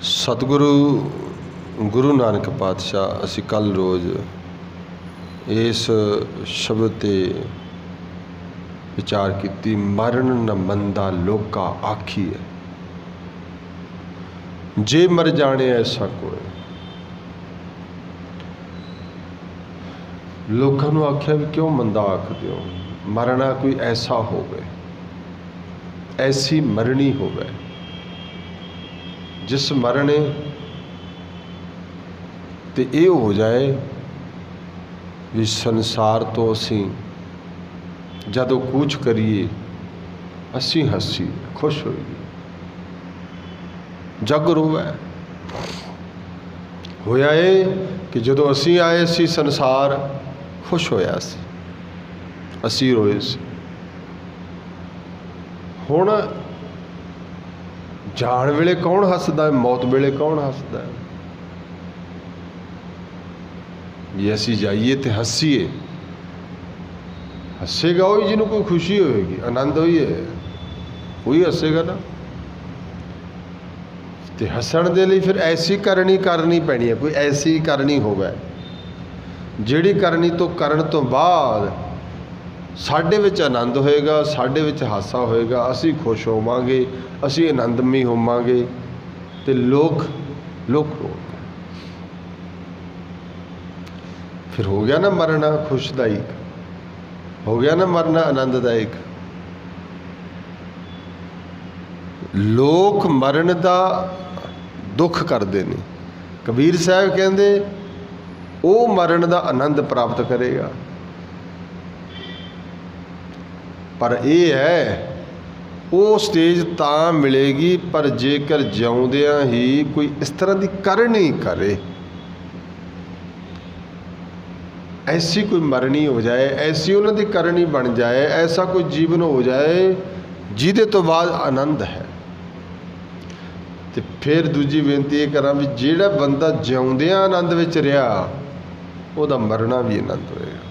सतगुरु गुरु नानक पातशाह असी कल रोज़ इस शब्द ते विचार की मरण न मंदा लोका आखिए जे मर जाने ऐसा कोई लोगों ने आख्या भी क्यों मंदा आख दो मरना कोई ऐसा हो गए ऐसी मरनी हो गए जिस मरने ते ये हो जाए भी संसार तो असी जदों कूच करिए असी हसी खुश होइए जग रोवे होया ये कि जदों असी आए सी संसार खुश होया सी असी रोए सी हुण जान वेले कौन हसदा है मौत वेले कौन हसदा है जे असी जाइए तो हसीए हसेगा वही जिन्हों कोई खुशी होएगी आनंद होई है वही हसेगा ना तो हसन दे लई फिर ऐसी करनी करनी पैनी है कोई ऐसी करनी होवे जिहड़ी करनी तो करन तो बाद साडे विच आनंद होएगा साडे विच हासा होएगा असी खुश होवांगे असी आनंदमई होवांगे ते लोग रोगे फिर हो गया ना मरना खुशदायक हो गया ना मरना आनंददायक लोग मरण का दुख करते हैं कबीर साहब कहते वो मरण का आनंद प्राप्त करेगा पर यह है वो स्टेज तां मिलेगी पर जेकर जिउंदियां ही कोई इस तरह की करनी करे ऐसी कोई मरनी हो जाए ऐसी उन्होंने करनी बन जाए ऐसा कोई जीवन हो जाए जिहदे तो बाद आनंद है तो फिर दूजी बेनती ये करा भी जिहड़ा बंदा जिउंदियां आनंद विच रहा उहदा मरना भी आनंद होएगा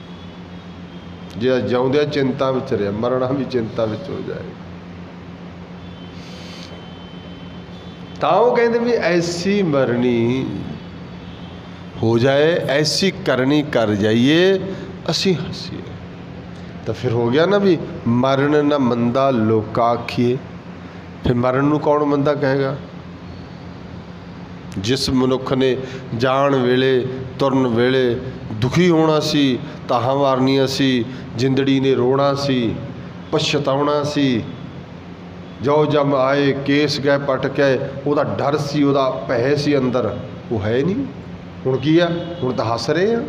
जो जिउंदियां चिंता विच रहा मरना भी चिंता विच हो जाएगा तां वो कहते भी ऐसी मरनी हो जाए ऐसी करनी कर जाइए असी हसीए तो फिर हो गया ना भी मरण न मंदा लोका आखिए फिर मरण नूं कौन मंदा कहेगा जिस मनुख ने जान वेले तुरन वेले दुखी होना सी ताहां मारनियां सी जिंदड़ी ने रोना सी पछताउणा सी जो जम आए केस गए पट गए वह डर सी वह भय सी अंदर वो है नहीं हुण की है हुण तो हस रहे हैं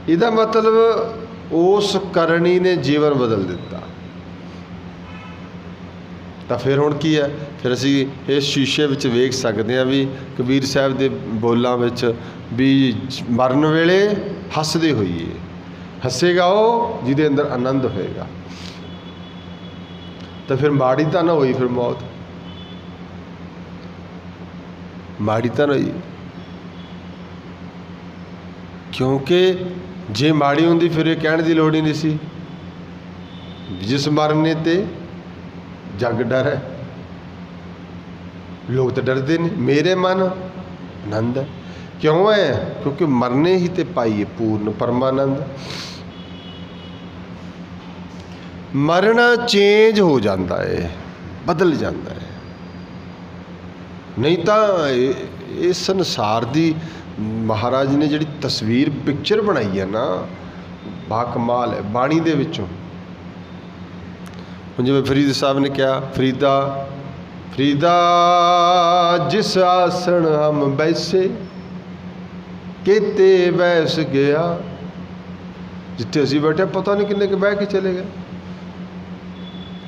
इहदा मतलब उस करनी ने जीवन बदल दिता तो फिर हुण की है फिर असी इस शीशे विच वेख सकते हैं भी कबीर साहब के बोलों विच भी मरन वेले हसदे होइए हसेगा वो जिहदे अंदर आनंद होएगा तो फिर माड़ी तो ना हुई फिर मौत माड़ी तो नहीं क्योंकि जे माड़ी होंदी फिर ये कहने की लोड़ ही नहीं सी जिस मरने ते जग डर है लोग तो डरते नहीं मेरे मन आनंद है क्यों है क्योंकि मरने ही ते पाइए पूर्ण परमानंद मरना चेंज हो जाता है बदल जाता है नहीं तो इस संसार की महाराज ने जी तस्वीर पिक्चर बनाई है ना बाकमाल है बाणी दे विचों जिवें फरीद साहब ने कहा फरीदा फरीदा जिस आसन हम बैसे केते बैस गया जिथे असी बैठे पता नहीं किन्ने के बह के चले गए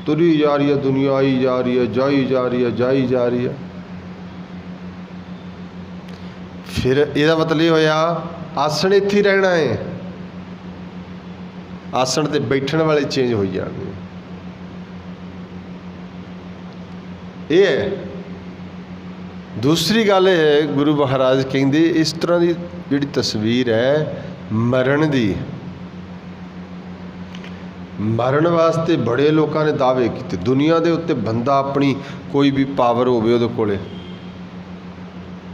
तुरी जा रही है दुनिया आई जा रही है जाई जा रही है जाई जा रही है फिर यदा मतलब ये होया आसन इत्थे रहना है आसन ते बैठण वाले चेंज हो जाएंगे ये है दूसरी गल है गुरु महाराज कहते इस तरह की जिहड़ी तस्वीर है मरण दी ਮਰਨ ਵਾਸਤੇ ਬੜੇ ਲੋਕਾਂ ਨੇ ਦਾਅਵੇ ਕੀਤੇ। ਦੁਨੀਆ ਦੇ ਉੱਤੇ ਬੰਦਾ ਆਪਣੀ ਕੋਈ ਵੀ ਪਾਵਰ ਹੋਵੇ ਉਹਦੇ ਕੋਲੇ,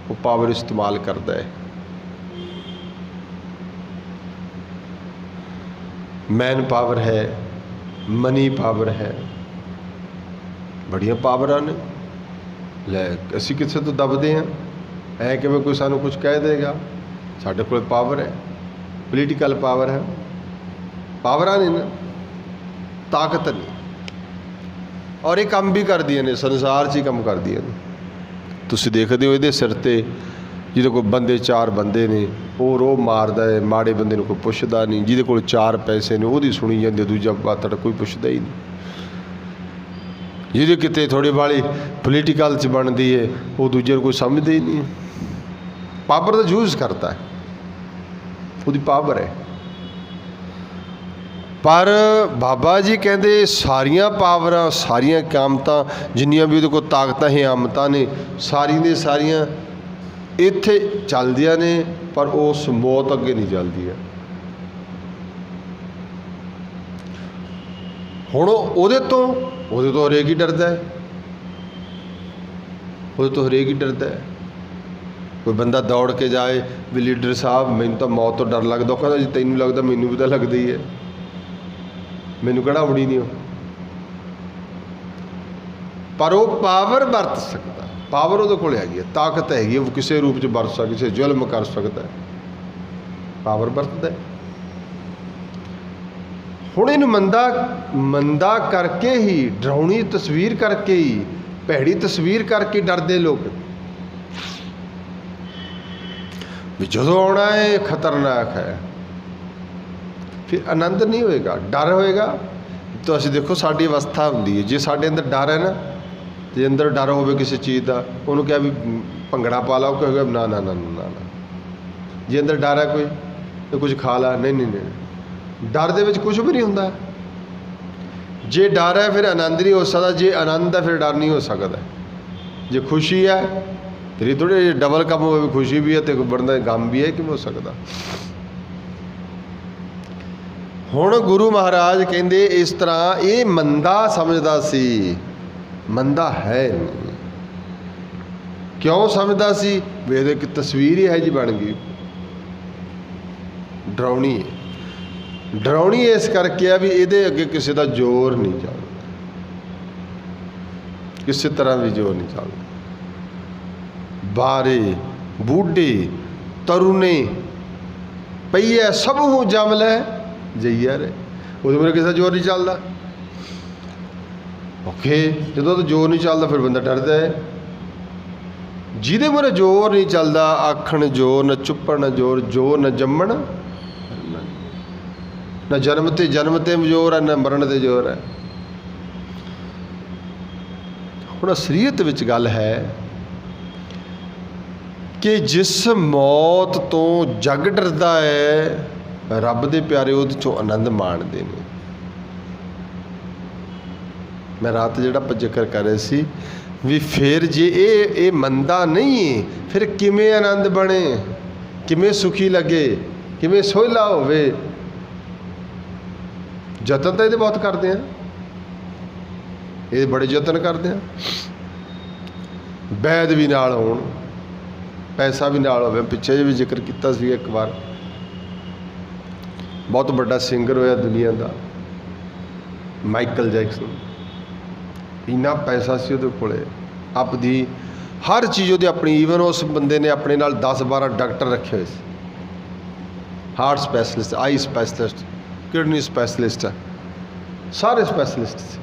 ਉਹ ਪਾਵਰ ਇਸਤੇਮਾਲ ਕਰਦਾ ਹੈ। ਮੈਨ ਪਾਵਰ ਹੈ, ਮਨੀ ਪਾਵਰ ਹੈ, ਬੜੀਆਂ ਪਾਵਰਾਂ ਨੇ। ਲੈ ਅਸੀਂ ਕਿਸੇ ਤੋਂ ਦਬਦੇ ਹਾਂ? ਐ ਕਿਵੇਂ ਕੋਈ ਸਾਨੂੰ ਕੁਝ ਕਹਿ ਦੇਗਾ? ਸਾਡੇ ਕੋਲ ਪਾਵਰ ਹੈ, ਪੋਲੀਟੀਕਲ ਪਾਵਰ ਹੈ, ਪਾਵਰਾਂ ਨੇ ਨਾ, ਤਾਕਤ ਨਹੀਂ। ਔਰ ਇਹ ਕੰਮ ਵੀ ਕਰਦੀਆਂ ਨੇ, ਸੰਸਾਰ 'ਚ ਹੀ ਕੰਮ ਕਰਦੀਆਂ ਨੇ। ਤੁਸੀਂ ਦੇਖਦੇ ਹੋ ਇਹਦੇ ਸਿਰ 'ਤੇ ਜਿਹਦੇ ਕੋਲ ਬੰਦੇ 4 ਬੰਦੇ ਨੇ ਉਹ ਰੋਹ ਮਾਰਦਾ ਹੈ, ਮਾੜੇ ਬੰਦੇ ਨੂੰ ਕੋਈ ਪੁੱਛਦਾ ਨਹੀਂ। ਜਿਹਦੇ ਕੋਲ 4 ਪੈਸੇ ਨੇ ਉਹਦੀ ਸੁਣੀ ਜਾਂਦੀ, ਦੂਜਾ ਪਾਤੜ ਕੋਈ ਪੁੱਛਦਾ ਹੀ ਨਹੀਂ। ਜਿਹਦੇ ਕਿਤੇ ਥੋੜ੍ਹੀ ਵਾਲੀ ਪੋਲੀਟੀਕਲ 'ਚ ਬਣਦੀ ਹੈ ਉਹ ਦੂਜੇ ਨੂੰ ਕੋਈ ਸਮਝਦਾ ਹੀ ਨਹੀਂ। ਪਾਵਰ ਦਾ ਯੂਜ਼ ਕਰਦਾ ਹੈ, ਉਹਦੀ ਪਾਵਰ ਹੈ। ਪਰ ਬਾਬਾ ਜੀ ਕਹਿੰਦੇ ਸਾਰੀਆਂ ਪਾਵਰਾਂ, ਸਾਰੀਆਂ ਕਾਮਤਾਂ ਜਿੰਨੀਆਂ ਵੀ ਉਹਦੇ ਕੋਲ ਤਾਕਤਾਂ ਹਿਆਮਤਾਂ ਨੇ, ਸਾਰੀ ਦੀਆਂ ਸਾਰੀਆਂ ਇੱਥੇ ਚੱਲਦੀਆਂ ਨੇ, ਪਰ ਉਸ ਮੌਤ ਅੱਗੇ ਨਹੀਂ ਚੱਲਦੀਆਂ। ਹੁਣ ਉਹਦੇ ਤੋਂ ਹਰੇਕ ਹੀ ਡਰਦਾ ਹੈ, ਉਹਦੇ ਤੋਂ ਹਰੇਕ ਹੀ ਡਰਦਾ ਹੈ। ਕੋਈ ਬੰਦਾ ਦੌੜ ਕੇ ਜਾਏ ਵੀ ਲੀਡਰ ਸਾਹਿਬ ਮੈਨੂੰ ਤਾਂ ਮੌਤ ਤੋਂ ਡਰ ਲੱਗਦਾ, ਉਹ ਕਹਿੰਦਾ ਜੀ ਤੈਨੂੰ ਲੱਗਦਾ ਮੈਨੂੰ ਵੀ ਤਾਂ ਲੱਗਦਾ ਹੀ ਹੈ, ਮੈਨੂੰ ਕਿਹੜਾ ਉੜੀ ਨਹੀਂ ਉਹ। ਪਰ ਉਹ ਪਾਵਰ ਵਰਤ ਸਕਦਾ, ਪਾਵਰ ਉਹਦੇ ਕੋਲ ਹੈਗੀ ਹੈ, ਤਾਕਤ ਹੈਗੀ ਹੈ, ਉਹ ਕਿਸੇ ਰੂਪ 'ਚ ਵਰਤ ਸਕਦਾ, ਕਿਸੇ ਜ਼ੁਲਮ ਕਰ ਸਕਦਾ, ਪਾਵਰ ਵਰਤਦਾ। ਹੁਣ ਇਹਨੂੰ ਮੰਦਾ ਕਰਕੇ ਹੀ, ਡਰਾਉਣੀ ਤਸਵੀਰ ਕਰਕੇ ਹੀ, ਭੈੜੀ ਤਸਵੀਰ ਕਰਕੇ ਡਰਦੇ ਲੋਕ ਵੀ ਜਦੋਂ ਆਉਣਾ ਹੈ ਖਤਰਨਾਕ ਹੈ। ਫਿਰ ਆਨੰਦ ਨਹੀਂ ਹੋਏਗਾ, ਡਰ ਹੋਏਗਾ। ਤਾਂ ਅਸੀਂ ਦੇਖੋ ਸਾਡੀ ਅਵਸਥਾ ਹੁੰਦੀ ਹੈ, ਜੇ ਸਾਡੇ ਅੰਦਰ ਡਰ ਹੈ ਨਾ, ਜੇ ਅੰਦਰ ਡਰ ਹੋਵੇ ਕਿਸੇ ਚੀਜ਼ ਦਾ, ਉਹਨੂੰ ਕਿਹਾ ਵੀ ਭੰਗੜਾ ਪਾ ਲਾ, ਉਹ ਕਹੇਗਾ ਨਾ ਨਾ ਨਾ ਨਾ ਨਾ। ਜੇ ਅੰਦਰ ਡਰ ਹੈ ਕੋਈ ਤਾਂ ਕੁਝ ਖਾ ਲਾ, ਨਹੀਂ ਨਹੀਂ ਨਹੀਂ, ਡਰ ਦੇ ਵਿੱਚ ਕੁਝ ਵੀ ਨਹੀਂ ਹੁੰਦਾ। ਜੇ ਡਰ ਹੈ ਫਿਰ ਆਨੰਦ ਨਹੀਂ ਹੋ ਸਕਦਾ, ਜੇ ਆਨੰਦ ਹੈ ਫਿਰ ਡਰ ਨਹੀਂ ਹੋ ਸਕਦਾ। ਜੇ ਖੁਸ਼ੀ ਹੈ ਤੇਰੀ ਥੋੜ੍ਹੀ ਡਬਲ ਕੰਮ ਹੋਵੇ, ਖੁਸ਼ੀ ਵੀ ਹੈ ਅਤੇ ਬਣਦਾ ਗਮ ਵੀ ਹੈ, ਕਿਵੇਂ ਹੋ ਸਕਦਾ। ਹੁਣ ਗੁਰੂ ਮਹਾਰਾਜ ਕਹਿੰਦੇ ਇਸ ਤਰ੍ਹਾਂ ਇਹ ਮੰਦਾ ਸਮਝਦਾ ਸੀ, ਮੰਦਾ ਹੈ ਨਹੀਂ। ਕਿਉਂ ਸਮਝਦਾ ਸੀ? ਵੀ ਇਹਦੇ ਇੱਕ ਤਸਵੀਰ ਹੀ ਹੈ ਜੀ ਬਣ ਗਈ, ਡਰਾਉਣੀ ਹੈ। ਡਰਾਉਣੀ ਇਸ ਕਰਕੇ ਆ ਵੀ ਇਹਦੇ ਅੱਗੇ ਕਿਸੇ ਦਾ ਜ਼ੋਰ ਨਹੀਂ ਚੱਲਦਾ, ਕਿਸੇ ਤਰ੍ਹਾਂ ਵੀ ਜ਼ੋਰ ਨਹੀਂ ਚੱਲਦਾ। ਬਾਰੇ ਬੂਢੇ ਤरुणे ਪਈਐ ਸਭੂ ਜਮ ਲੈ ਜਈਆ ਰੇ, ਉਹਦੇ ਮੇਰੇ ਕਿਸੇ ਦਾ ਜ਼ੋਰ ਨਹੀਂ ਚੱਲਦਾ। ਔਖੇ ਜਦੋਂ ਤਾਂ ਜ਼ੋਰ ਨਹੀਂ ਚੱਲਦਾ ਫਿਰ ਬੰਦਾ ਡਰਦਾ ਹੈ। ਜਿਹਦੇ ਮੂਹਰੇ ਜ਼ੋਰ ਨਹੀਂ ਚੱਲਦਾ, ਆਖਣ ਜ਼ੋਰ ਨਾ ਚੁੱਪਣ ਜ਼ੋਰ, ਜ਼ੋਰ ਨਾ ਜੰਮਣ ਨਾ ਜਨਮ ਤੇ ਜ਼ੋਰ ਹੈ, ਨਾ ਮਰਨ ਤੇ ਜ਼ੋਰ ਹੈ। ਹੁਣ ਅਸਲੀਅਤ ਵਿੱਚ ਗੱਲ ਹੈ ਕਿ ਜਿਸ ਮੌਤ ਤੋਂ ਜੱਗ ਡਰਦਾ ਹੈ, ਰੱਬ ਦੇ ਪਿਆਰੇ ਉਹਦੇ 'ਚੋਂ ਆਨੰਦ ਮਾਣਦੇ ਨੇ। ਮੈਂ ਰਾਤ ਜਿਹੜਾ ਆਪਾਂ ਜ਼ਿਕਰ ਕਰ ਰਹੇ ਸੀ ਵੀ ਫਿਰ ਜੇ ਇਹ ਮੰਦਾ ਨਹੀਂ ਹੈ, ਫਿਰ ਕਿਵੇਂ ਆਨੰਦ ਬਣੇ, ਕਿਵੇਂ ਸੁਖੀ ਲੱਗੇ, ਕਿਵੇਂ ਸੋਹਲਾ ਹੋਵੇ। ਯਤਨ ਤਾਂ ਇਹਦੇ ਬਹੁਤ ਕਰਦੇ ਆ, ਇਹ ਬੜੇ ਯਤਨ ਕਰਦੇ ਆ। ਵੈਦ ਵੀ ਨਾਲ ਹੋਣ, ਪੈਸਾ ਵੀ ਨਾਲ ਹੋਵੇ। ਪਿੱਛੇ ਜੇ ਵੀ ਜ਼ਿਕਰ ਕੀਤਾ ਸੀ ਇੱਕ ਵਾਰ, ਬਹੁਤ ਵੱਡਾ ਸਿੰਗਰ ਹੋਇਆ ਦੁਨੀਆ ਦਾ, ਮਾਈਕਲ ਜੈਕਸਨ। ਇੰਨਾ ਪੈਸਾ ਸੀ ਉਹਦੇ ਕੋਲ, ਆਪਦੀ ਹਰ ਚੀਜ਼ ਉਹਦੀ ਆਪਣੀ। ਈਵਨ ਉਸ ਬੰਦੇ ਨੇ ਆਪਣੇ ਨਾਲ 10-12 ਡਾਕਟਰ ਰੱਖੇ ਹੋਏ ਸੀ, heart specialist, eye specialist, kidney specialist, ਸਾਰੇ ਸਪੈਸ਼ਲਿਸਟ ਸੀ।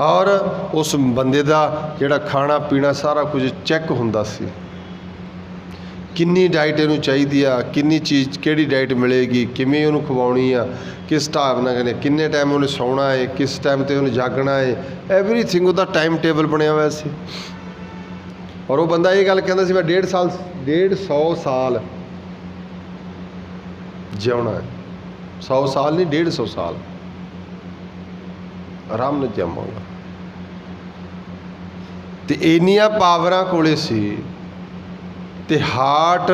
ਔਰ ਉਸ ਬੰਦੇ ਦਾ ਜਿਹੜਾ ਖਾਣਾ ਪੀਣਾ ਸਾਰਾ ਕੁਝ ਚੈੱਕ ਹੁੰਦਾ ਸੀ, ਕਿੰਨੀ ਡਾਈਟ ਇਹਨੂੰ ਚਾਹੀਦੀ ਆ, ਕਿੰਨੀ ਚੀਜ਼, ਕਿਹੜੀ ਡਾਈਟ ਮਿਲੇਗੀ, ਕਿਵੇਂ ਉਹਨੂੰ ਖਵਾਉਣੀ ਆ, ਕਿਸ ਹਿਸਾਬ ਨਾਲ ਕਹਿੰਦੇ, ਕਿੰਨੇ ਟਾਈਮ ਉਹਨੇ ਸੌਣਾ ਹੈ, ਕਿਸ ਟਾਈਮ 'ਤੇ ਉਹਨੇ ਜਾਗਣਾ ਹੈ, ਐਵਰੀਥਿੰਗ ਉਹਦਾ ਟਾਈਮ ਟੇਬਲ ਬਣਿਆ ਹੋਇਆ ਸੀ। ਔਰ ਉਹ ਬੰਦਾ ਇਹ ਗੱਲ ਕਹਿੰਦਾ ਸੀ ਮੈਂ 150 ਸਾਲ ਜਿਉਣਾ ਹੈ। 100 ਸਾਲ ਨਹੀਂ, 150 ਸਾਲ ਆਰਾਮ ਨਾਲ ਜਿਵਾਂਗਾ। ਅਤੇ ਇੰਨੀਆਂ ਪਾਵਰਾਂ ਕੋਲੇ ਸੀ, ਅਤੇ ਹਾਰਟ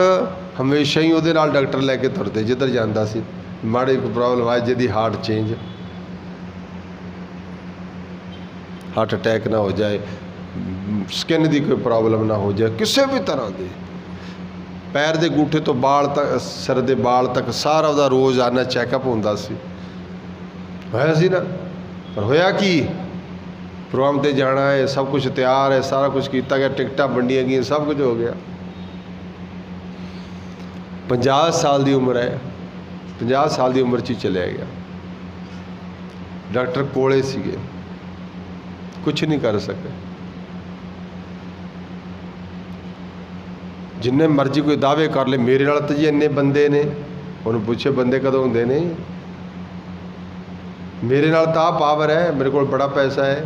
ਹਮੇਸ਼ਾ ਹੀ ਉਹਦੇ ਨਾਲ ਡਾਕਟਰ ਲੈ ਕੇ ਤੁਰਦੇ, ਜਿੱਧਰ ਜਾਂਦਾ ਸੀ माड़ी कोई प्रॉब्लम आए जिहदी हार्ट चेंज, हार्ट अटैक ना हो जाए, स्किन की कोई प्रॉब्लम ना हो जाए, किसी भी तरह की, पैर के अंगूठे तो बाल तक, सिर के बाल तक सारा उसका रोज़ाना चैकअप होंदा सी, होया सी ना। पर होया कि प्रोग्राम ते जाना है, सब कुछ तैयार है, सारा कुछ किया गया, टिकटां वंडियां गई, सब कुछ हो गया। 50 साल की उम्र है, 50 साल की उम्र 'च ही चलिया गया। डॉक्टर कोले सीगे, कुछ नहीं कर सके। जिन्ने मर्जी कोई दावे कर ले, मेरे नाल तो जी इन्ने बंदे ने, उन्होंने पूछे बंदे कदों होंदे ने, मेरे नाल तो आ पावर है, मेरे को बड़ा पैसा है,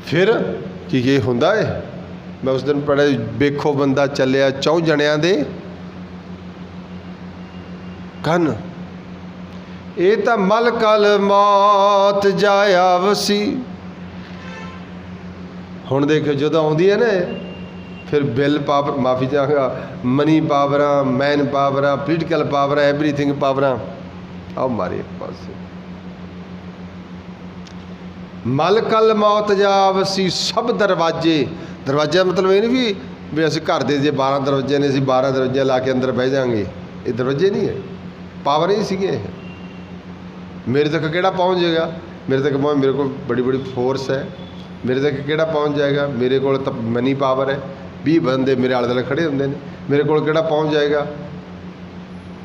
फिर कि ये हुंदा है। मैं उस दिन पढ़े, वेखो बंदा चलिया 4 जणियां दे कन, ये तो मल कल मौत जाया वसी। हुण देखो जो आउंदी है ना, फिर बिल पावर, माफ़ी चाहांगा, money power, man power, political power, everything power, आओ मारे एक पास। मल कल मौत जावसी सब दरवाजे, दरवाजा मतलब ये नहीं भी असीं घर दे जे 12 दरवाजे ने, असीं 12 दरवाजे ला के अंदर बह जाएंगे, ये दरवाजे नहीं है, पावर ही सीगे। मेरे तक केड़ा पहुँच जाएगा, मेरे तक पहुँच, मेरे को बड़ी बड़ी फोर्स है, मेरे तक केड़ा पहुँच जाएगा, मेरे को तो मनी पावर है, 20 बंदे मेरे आले दुआले खड़े होंदे ने, मेरे को केड़ा पहुँच जाएगा,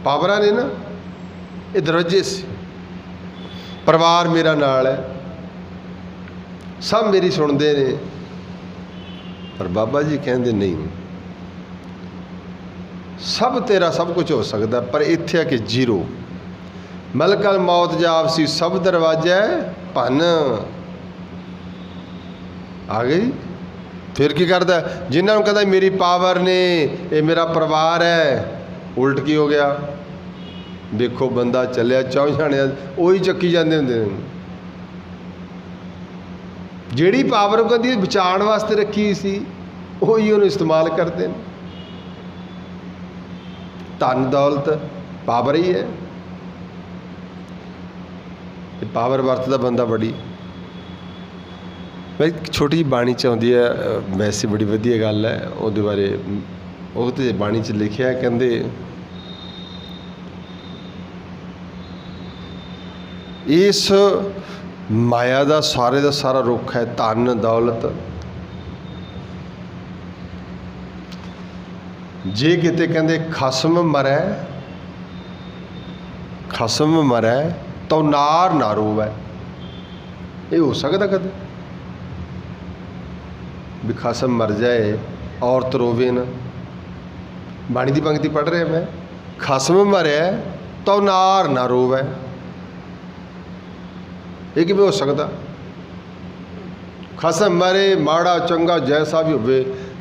पावर ने ना, ये दरवाजे से। परिवार मेरा नाल है, सब मेरी सुनते ने, पर बाबा जी कहते नहीं, सब तेरा सब कुछ हो सकता, पर इत्थे आ कि जीरो। मलकल मौत जावसी सब दरवाजा भन आ गई। फिर की करता, जिन्होंने कहता मेरी पावर ने, ये मेरा परिवार है, उल्ट की हो गया। देखो बंदा चलिया 4 जणियां उही चक्की जाते होंगे, जिहड़ी पावर कहती बचाने वास्ते रखी सी उही उन्हें इस्तेमाल करते हैं। धन दौलत पावर ही है, पावर वरतदा बंदा बड़ी। भाई छोटी जी बाणी च आउंदी है, वैसे बड़ी वधिया गल है, उहदे बारे वो तो बाणी च लिखिया, कहंदे इस माया का सारे का सारा रुख है धन दौलत। जे किते कहंदे खसम मरै तो नार ना रोवै, ये हो सकता कदे भी खसम मर जाए औरत रोवे ना। बाणी की पंक्ति पढ़ रहे मैं, खसम मरै तो नार ना रोवै, ये किवें हो सकता। खसम मरे माड़ा चंगा जैसा भी होवे,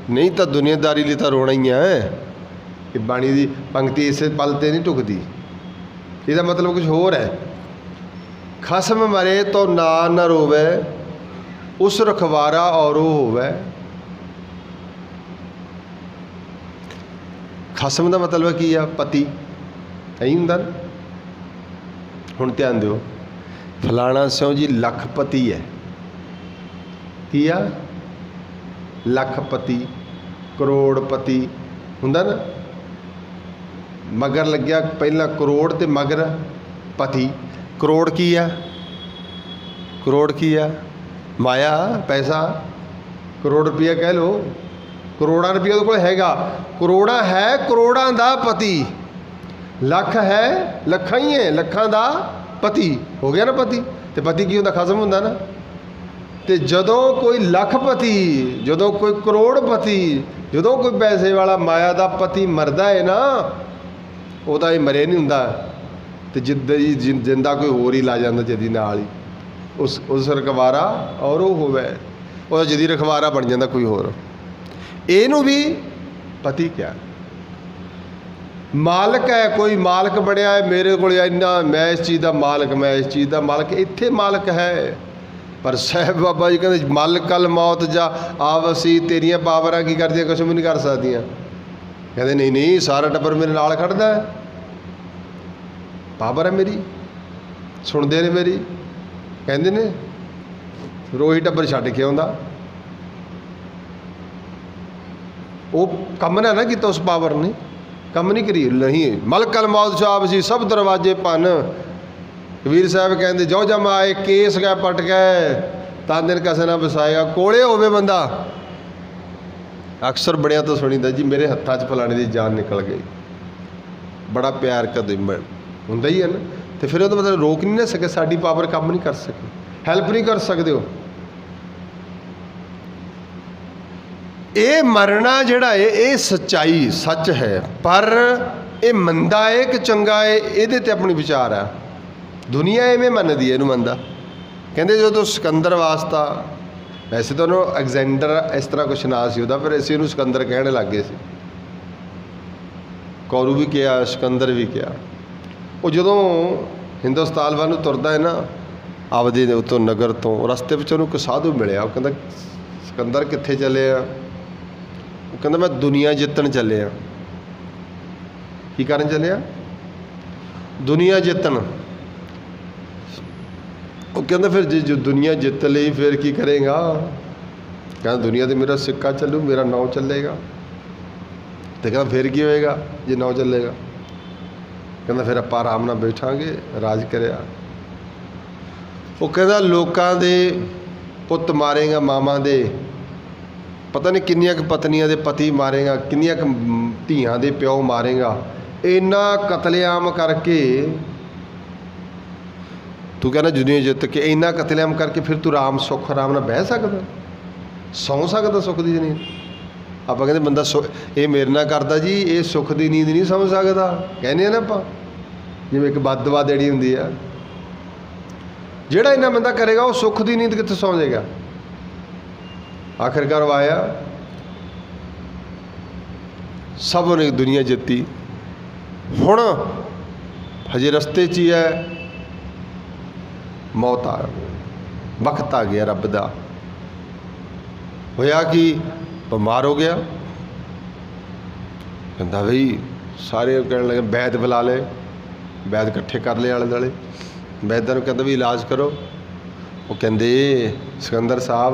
नहीं तो दुनियादारी लिए तो रोना ही है। ये बाणी की पंक्ति इस पल ते नहीं टुकती, इसका मतलब कुछ होर है। खसम मरे तो ना न रोवै, उस रखवारा और होवै। खसम का मतलब की है पति, यही हुंदा ना। हुण ध्यान दिओ, फलाना सिंह जी लखपति है, की आ लखपति करोड़पति हुंदा ना। मगर लग्या पहला करोड़ ते मगर पति। करोड़ की आ, करोड़ की आ माया पैसा, करोड़ रुपया कह लो, करोड़ा रुपया तो कोई हैगा, करोड़ा है करोड़ां दा पति, लख है लखां ही है, लखां दा पति हो गया ना पति। तो पति की होंदा, खसम होंदा ना। तो जदों कोई लखपति, जदों कोई करोड़पति, जदों कोई पैसे वाला माया का पति मरदा है ना, वह ये मरे नहीं हुंदा, तो जिंदा कोई होर ही ला जाता जदी नाल ही, उस रखवारा और वो होवे, वह जदी रखवारा बन जाता कोई होर। इनू भी पति क्या मालक है, कोई मालक बनया है, मेरे को इन्ना, मैं इस चीज़ का मालक, मैं इस चीज़ का मालक, इत्थे मालक है। पर साहब बाबा जी कहते मल कल मौत जा आवसी, तेरियां पावरां की करदियां, कुछ भी नहीं कर सकदियां। कहते नहीं नहीं, सारा टब्बर मेरे नाल खड़दा है, ਪਾਵਰ ਹੈ ਮੇਰੀ, ਸੁਣਦੇ ਨੇ ਮੇਰੀ, ਕਹਿੰਦੇ ਨੇ ਰੋਹੀ ਟੱਬਰ ਛੱਡ ਕੇ ਆਉਂਦਾ। ਉਹ ਕੰਮ ਨਾ ਕੀਤਾ, ਉਸ ਪਾਵਰ ਨੇ ਕੰਮ ਨਹੀਂ ਕਰੀ। ਨਹੀਂ ਮਲਕਲ ਮੌਤ ਸਾਹਿਬ ਸੀ ਸਭ ਦਰਵਾਜ਼ੇ ਭੰਨ। ਕਬੀਰ ਸਾਹਿਬ ਕਹਿੰਦੇ ਜੋ ਜਮ ਆਏ ਕੇਸ ਗਏ ਪਟ ਗਏ, ਤਾਂ ਦਿਨ ਕਸੇ ਨਾ ਵਸਾਏਗਾ। ਕੋਲੇ ਹੋਵੇ ਬੰਦਾ, ਅਕਸਰ ਬੜਿਆਂ ਤੋਂ ਸੁਣੀਦਾ ਜੀ ਮੇਰੇ ਹੱਥਾਂ 'ਚ ਫਲਾਣੇ ਦੀ ਜਾਨ ਨਿਕਲ ਗਈ, ਬੜਾ ਪਿਆਰ ਕਦੇ ਹੁੰਦਾ ਹੀ ਹੈ ਨਾ। ਤੇ ਫਿਰ ਉਹਦਾ ਮਤਲਬ ਰੋਕ ਨਹੀਂ ਨਾ ਸਕੇ, ਸਾਡੀ ਪਾਵਰ ਕੰਮ ਨਹੀਂ ਕਰ ਸਕੇ, ਹੈਲਪ ਨਹੀਂ ਕਰ ਸਕਦੇ ਹੋ। ਇਹ ਮਰਨਾ ਜਿਹੜਾ ਹੈ ਇਹ ਸੱਚਾਈ ਸੱਚ ਹੈ, ਪਰ ਇਹ ਮੰਦਾ ਹੈ ਕਿ ਚੰਗਾ ਹੈ ਇਹਦੇ 'ਤੇ ਆਪਣੀ ਵਿਚਾਰ ਹੈ। ਦੁਨੀਆ ਐਵੇਂ ਮੰਨਦੀ ਹੈ ਇਹਨੂੰ ਮੰਦਾ। ਕਹਿੰਦੇ ਜਦੋਂ ਸਿਕੰਦਰ ਵਾਸਤਾ, ਵੈਸੇ ਤਾਂ ਉਹਨੂੰ ਅਲੈਗਜ਼ੈਂਡਰ ਇਸ ਤਰ੍ਹਾਂ ਕੁਛ ਨਾਂ ਸੀ ਉਹਦਾ, ਪਰ ਅਸੀਂ ਉਹਨੂੰ ਸਿਕੰਦਰ ਕਹਿਣ ਲੱਗ ਗਏ ਸੀ। ਕੌਰੂ ਵੀ ਕਿਹਾ, ਸਿਕੰਦਰ ਵੀ ਕਿਹਾ। ਉਹ ਜਦੋਂ ਹਿੰਦੁਸਤਾਨ ਵੱਲ ਨੂੰ ਤੁਰਦਾ ਹੈ ਨਾ ਆਪਦੇ ਦੇ ਉੱਤੋਂ ਨਗਰ ਤੋਂ, ਰਸਤੇ ਵਿੱਚ ਉਹਨੂੰ ਇੱਕ ਸਾਧੂ ਮਿਲਿਆ। ਉਹ ਕਹਿੰਦਾ ਸਿਕੰਦਰ ਕਿੱਥੇ ਚੱਲੇ ਆ? ਉਹ ਕਹਿੰਦਾ ਮੈਂ ਦੁਨੀਆ ਜਿੱਤਣ ਚੱਲਿਆ। ਕੀ ਕਰਨ ਚੱਲਿਆ? ਦੁਨੀਆ ਜਿੱਤਣ। ਉਹ ਕਹਿੰਦਾ ਫਿਰ ਜੇ ਦੁਨੀਆ ਜਿੱਤ ਲਈ ਫਿਰ ਕੀ ਕਰੇਗਾ? ਕਹਿੰਦਾ ਦੁਨੀਆ 'ਤੇ ਮੇਰਾ ਸਿੱਕਾ ਚੱਲੂ, ਮੇਰਾ ਨਾਂ ਚੱਲੇਗਾ। ਤੇ ਕਹਿੰਦਾ ਫਿਰ ਕੀ ਹੋਏਗਾ ਜੇ ਨਾਂ ਚੱਲੇਗਾ? ਕਹਿੰਦਾ ਫਿਰ ਆਪਾਂ ਆਰਾਮ ਨਾਲ ਬੈਠਾਂਗੇ, ਰਾਜ ਕਰਿਆ। ਉਹ ਕਹਿੰਦਾ ਲੋਕਾਂ ਦੇ ਪੁੱਤ ਮਾਰੇਗਾ, ਮਾਵਾਂ ਦੇ ਪਤਾ ਨਹੀਂ ਕਿੰਨੀਆਂ ਕੁ ਪਤਨੀਆਂ ਦੇ ਪਤੀ ਮਾਰੇਗਾ, ਕਿੰਨੀਆਂ ਕੁ ਧੀਆਂ ਦੇ ਪਿਓ ਮਾਰੇਗਾ। ਇੰਨਾ ਕਤਲੇਆਮ ਕਰਕੇ ਤੂੰ ਕਹਿੰਦਾ ਦੁਨੀਆ ਜਿੱਤ ਕੇ, ਇੰਨਾ ਕਤਲੇਆਮ ਕਰਕੇ ਫਿਰ ਤੂੰ ਸੁੱਖ ਆਰਾਮ ਨਾਲ ਬਹਿ ਸਕਦਾ, ਸੌਂ ਸਕਦਾ ਸੁੱਖ ਦੀ ਨੀਂਦ? ਆਪਾਂ ਕਹਿੰਦੇ ਬੰਦਾ ਇਹ ਮੇਰੇ ਨਾਲ ਕਰਦਾ ਜੀ, ਇਹ ਸੁੱਖ ਦੀ ਨੀਂਦ ਨਹੀਂ ਸਮਝ ਸਕਦਾ। ਕਹਿੰਦੇ ਆ ਨਾ ਆਪਾਂ, ਜਿਵੇਂ ਇੱਕ ਬਦਦੁਆ ਦੇਣੀ ਹੁੰਦੀ ਆ। ਜਿਹੜਾ ਇੰਨਾ ਬੰਦਾ ਕਰੇਗਾ ਉਹ ਸੁੱਖ ਦੀ ਨੀਂਦ ਕਿੱਥੇ ਸੌਂ ਜਾਏਗਾ? ਆਖਿਰਕਾਰ ਉਹ ਆਇਆ, ਸਭ ਨੇ ਦੁਨੀਆ ਜਿੱਤੀ। ਹੁਣ ਹਜੇ ਰਸਤੇ 'ਚ ਹੀ ਹੈ, ਮੌਤ ਆ, ਵਕਤ ਆ ਗਿਆ ਰੱਬ ਦਾ। ਹੋਇਆ ਕਿ ਬਿਮਾਰ ਹੋ ਗਿਆ। ਕਹਿੰਦਾ ਬਈ ਸਾਰੇ ਕਹਿਣ ਲੱਗੇ ਵੈਦ ਬੁਲਾ ਲਏ, ਵੈਦ ਇਕੱਠੇ ਕਰ ਲਏ ਆਲੇ ਦੁਆਲੇ। ਵੈਦਾਂ ਨੂੰ ਕਹਿੰਦਾ ਵੀ ਇਲਾਜ ਕਰੋ। ਉਹ ਕਹਿੰਦੇ ਸਿਕੰਦਰ ਸਾਹਿਬ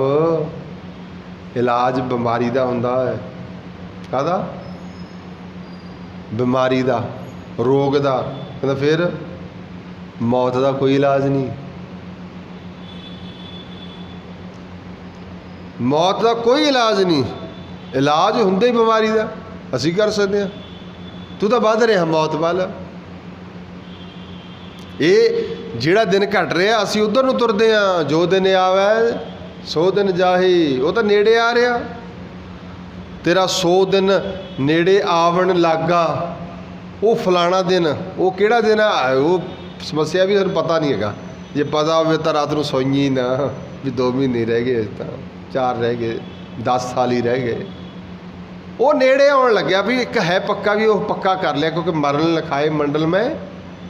ਇਲਾਜ ਬਿਮਾਰੀ ਦਾ ਹੁੰਦਾ ਹੈ। ਕਾਹਦਾ? ਬਿਮਾਰੀ ਦਾ, ਰੋਗ ਦਾ। ਕਹਿੰਦਾ ਫਿਰ ਮੌਤ ਦਾ ਕੋਈ ਇਲਾਜ ਨਹੀਂ, ਮੌਤ ਦਾ ਕੋਈ ਇਲਾਜ ਨਹੀਂ। ਇਲਾਜ ਹੁੰਦਾ ਹੀ ਬਿਮਾਰੀ ਦਾ, ਅਸੀਂ ਕਰ ਸਕਦੇ ਹਾਂ। ਤੂੰ ਤਾਂ ਵੱਧ ਰਿਹਾ ਮੌਤ ਵੱਲ। ਇਹ ਜਿਹੜਾ ਦਿਨ ਘਟ ਰਿਹਾ ਅਸੀਂ ਉਧਰ ਨੂੰ ਤੁਰਦੇ ਹਾਂ। ਜੋ ਦਿਨ ਆਵੇ ਸੋ ਦਿਨ ਜਾਹੀ, ਉਹ ਤਾਂ ਨੇੜੇ ਆ ਰਿਹਾ। ਤੇਰਾ 100 ਦਿਨ ਨੇੜੇ ਆਵਣ ਲੱਗਾ, ਉਹ ਫਲਾਣਾ ਦਿਨ, ਉਹ ਕਿਹੜਾ ਦਿਨ ਆ? ਉਹ ਸਮੱਸਿਆ ਵੀ ਸਾਨੂੰ ਪਤਾ ਨਹੀਂ ਹੈਗਾ। ਜੇ ਪਤਾ ਹੋਵੇ ਤਾਂ ਰਾਤ ਨੂੰ ਸੋਈਏ ਨਾ ਵੀ 2 ਮਹੀਨੇ ਰਹਿ ਗਏ, ਤਾਂ 4 ਰਹਿ ਗਏ, 10 ਸਾਲ ਹੀ ਰਹਿ ਗਏ। ਉਹ ਨੇੜੇ ਆਉਣ ਲੱਗਿਆ ਵੀ ਇੱਕ ਹੈ ਪੱਕਾ, ਵੀ ਉਹ ਪੱਕਾ ਕਰ ਲਿਆ, ਕਿਉਂਕਿ ਮਰਨ ਲਿਖਾਏ ਮੰਡਲ ਮੈਂ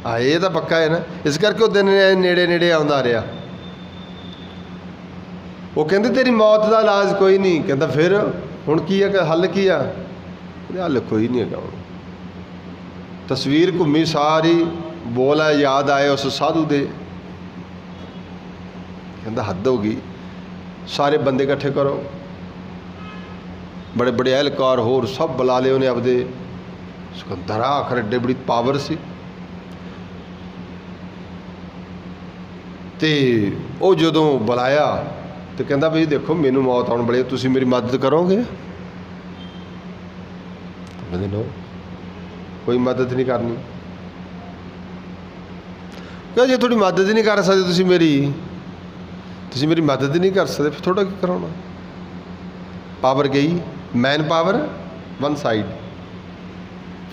ਆਏ, ਇਹ ਤਾਂ ਪੱਕਾ ਹੈ ਨਾ। ਇਸ ਕਰਕੇ ਉਹ ਦਿਨ ਨੇੜੇ ਨੇੜੇ ਆਉਂਦਾ ਰਿਹਾ। ਉਹ ਕਹਿੰਦੇ ਤੇਰੀ ਮੌਤ ਦਾ ਇਲਾਜ ਕੋਈ ਨਹੀਂ। ਕਹਿੰਦਾ ਫਿਰ ਹੁਣ ਕੀ ਹੈ, ਹੱਲ ਕੀ ਆ? ਹੱਲ ਕੋਈ ਨਹੀਂ ਹੈਗਾ। ਹੁਣ ਤਸਵੀਰ ਘੁੰਮੀ ਸਾਰੀ, ਬੋਲ ਹੈ ਯਾਦ ਆਏ ਉਸ ਸਾਧੂ ਦੇ। ਕਹਿੰਦਾ ਹੱਦ ਹੋ ਗਈ, ਸਾਰੇ ਬੰਦੇ ਇਕੱਠੇ ਕਰੋ, ਬੜੇ ਬੜੇ ਅਹਿਲਕਾਰ ਹੋਰ ਸਭ ਬੁਲਾ ਲਏ ਉਹਨੇ ਆਪਦੇ। ਸਿਕੰਦਰ ਆਖਰ ਐਡੇ ਬੜੀ ਪਾਵਰ ਸੀ। ਤੇ ਉਹ ਜਦੋਂ ਬੁਲਾਇਆ ਤੇ ਕਹਿੰਦਾ ਵੀ ਦੇਖੋ ਮੈਨੂੰ ਮੌਤ ਆਉਣ ਵਾਲੀ, ਤੁਸੀਂ ਮੇਰੀ ਮਦਦ ਕਰੋਗੇ? ਕਹਿੰਦੇ ਨੋ, ਕੋਈ ਮਦਦ ਨਹੀਂ ਕਰਨੀ। ਕਹਿੰਦਾ ਜੇ ਤੁਹਾਡੀ ਮਦਦ ਨਹੀਂ ਕਰ ਸਕਦੇ ਤੁਸੀਂ ਮੇਰੀ ਮਦਦ ਨਹੀਂ ਕਰ ਸਕਦੇ, ਫਿਰ ਤੁਹਾਡਾ ਕੀ ਕਰਾਉਣਾ? ਪਾਵਰ ਗਈ, ਮੈਨ ਪਾਵਰ ਵਨ ਸਾਈਡ।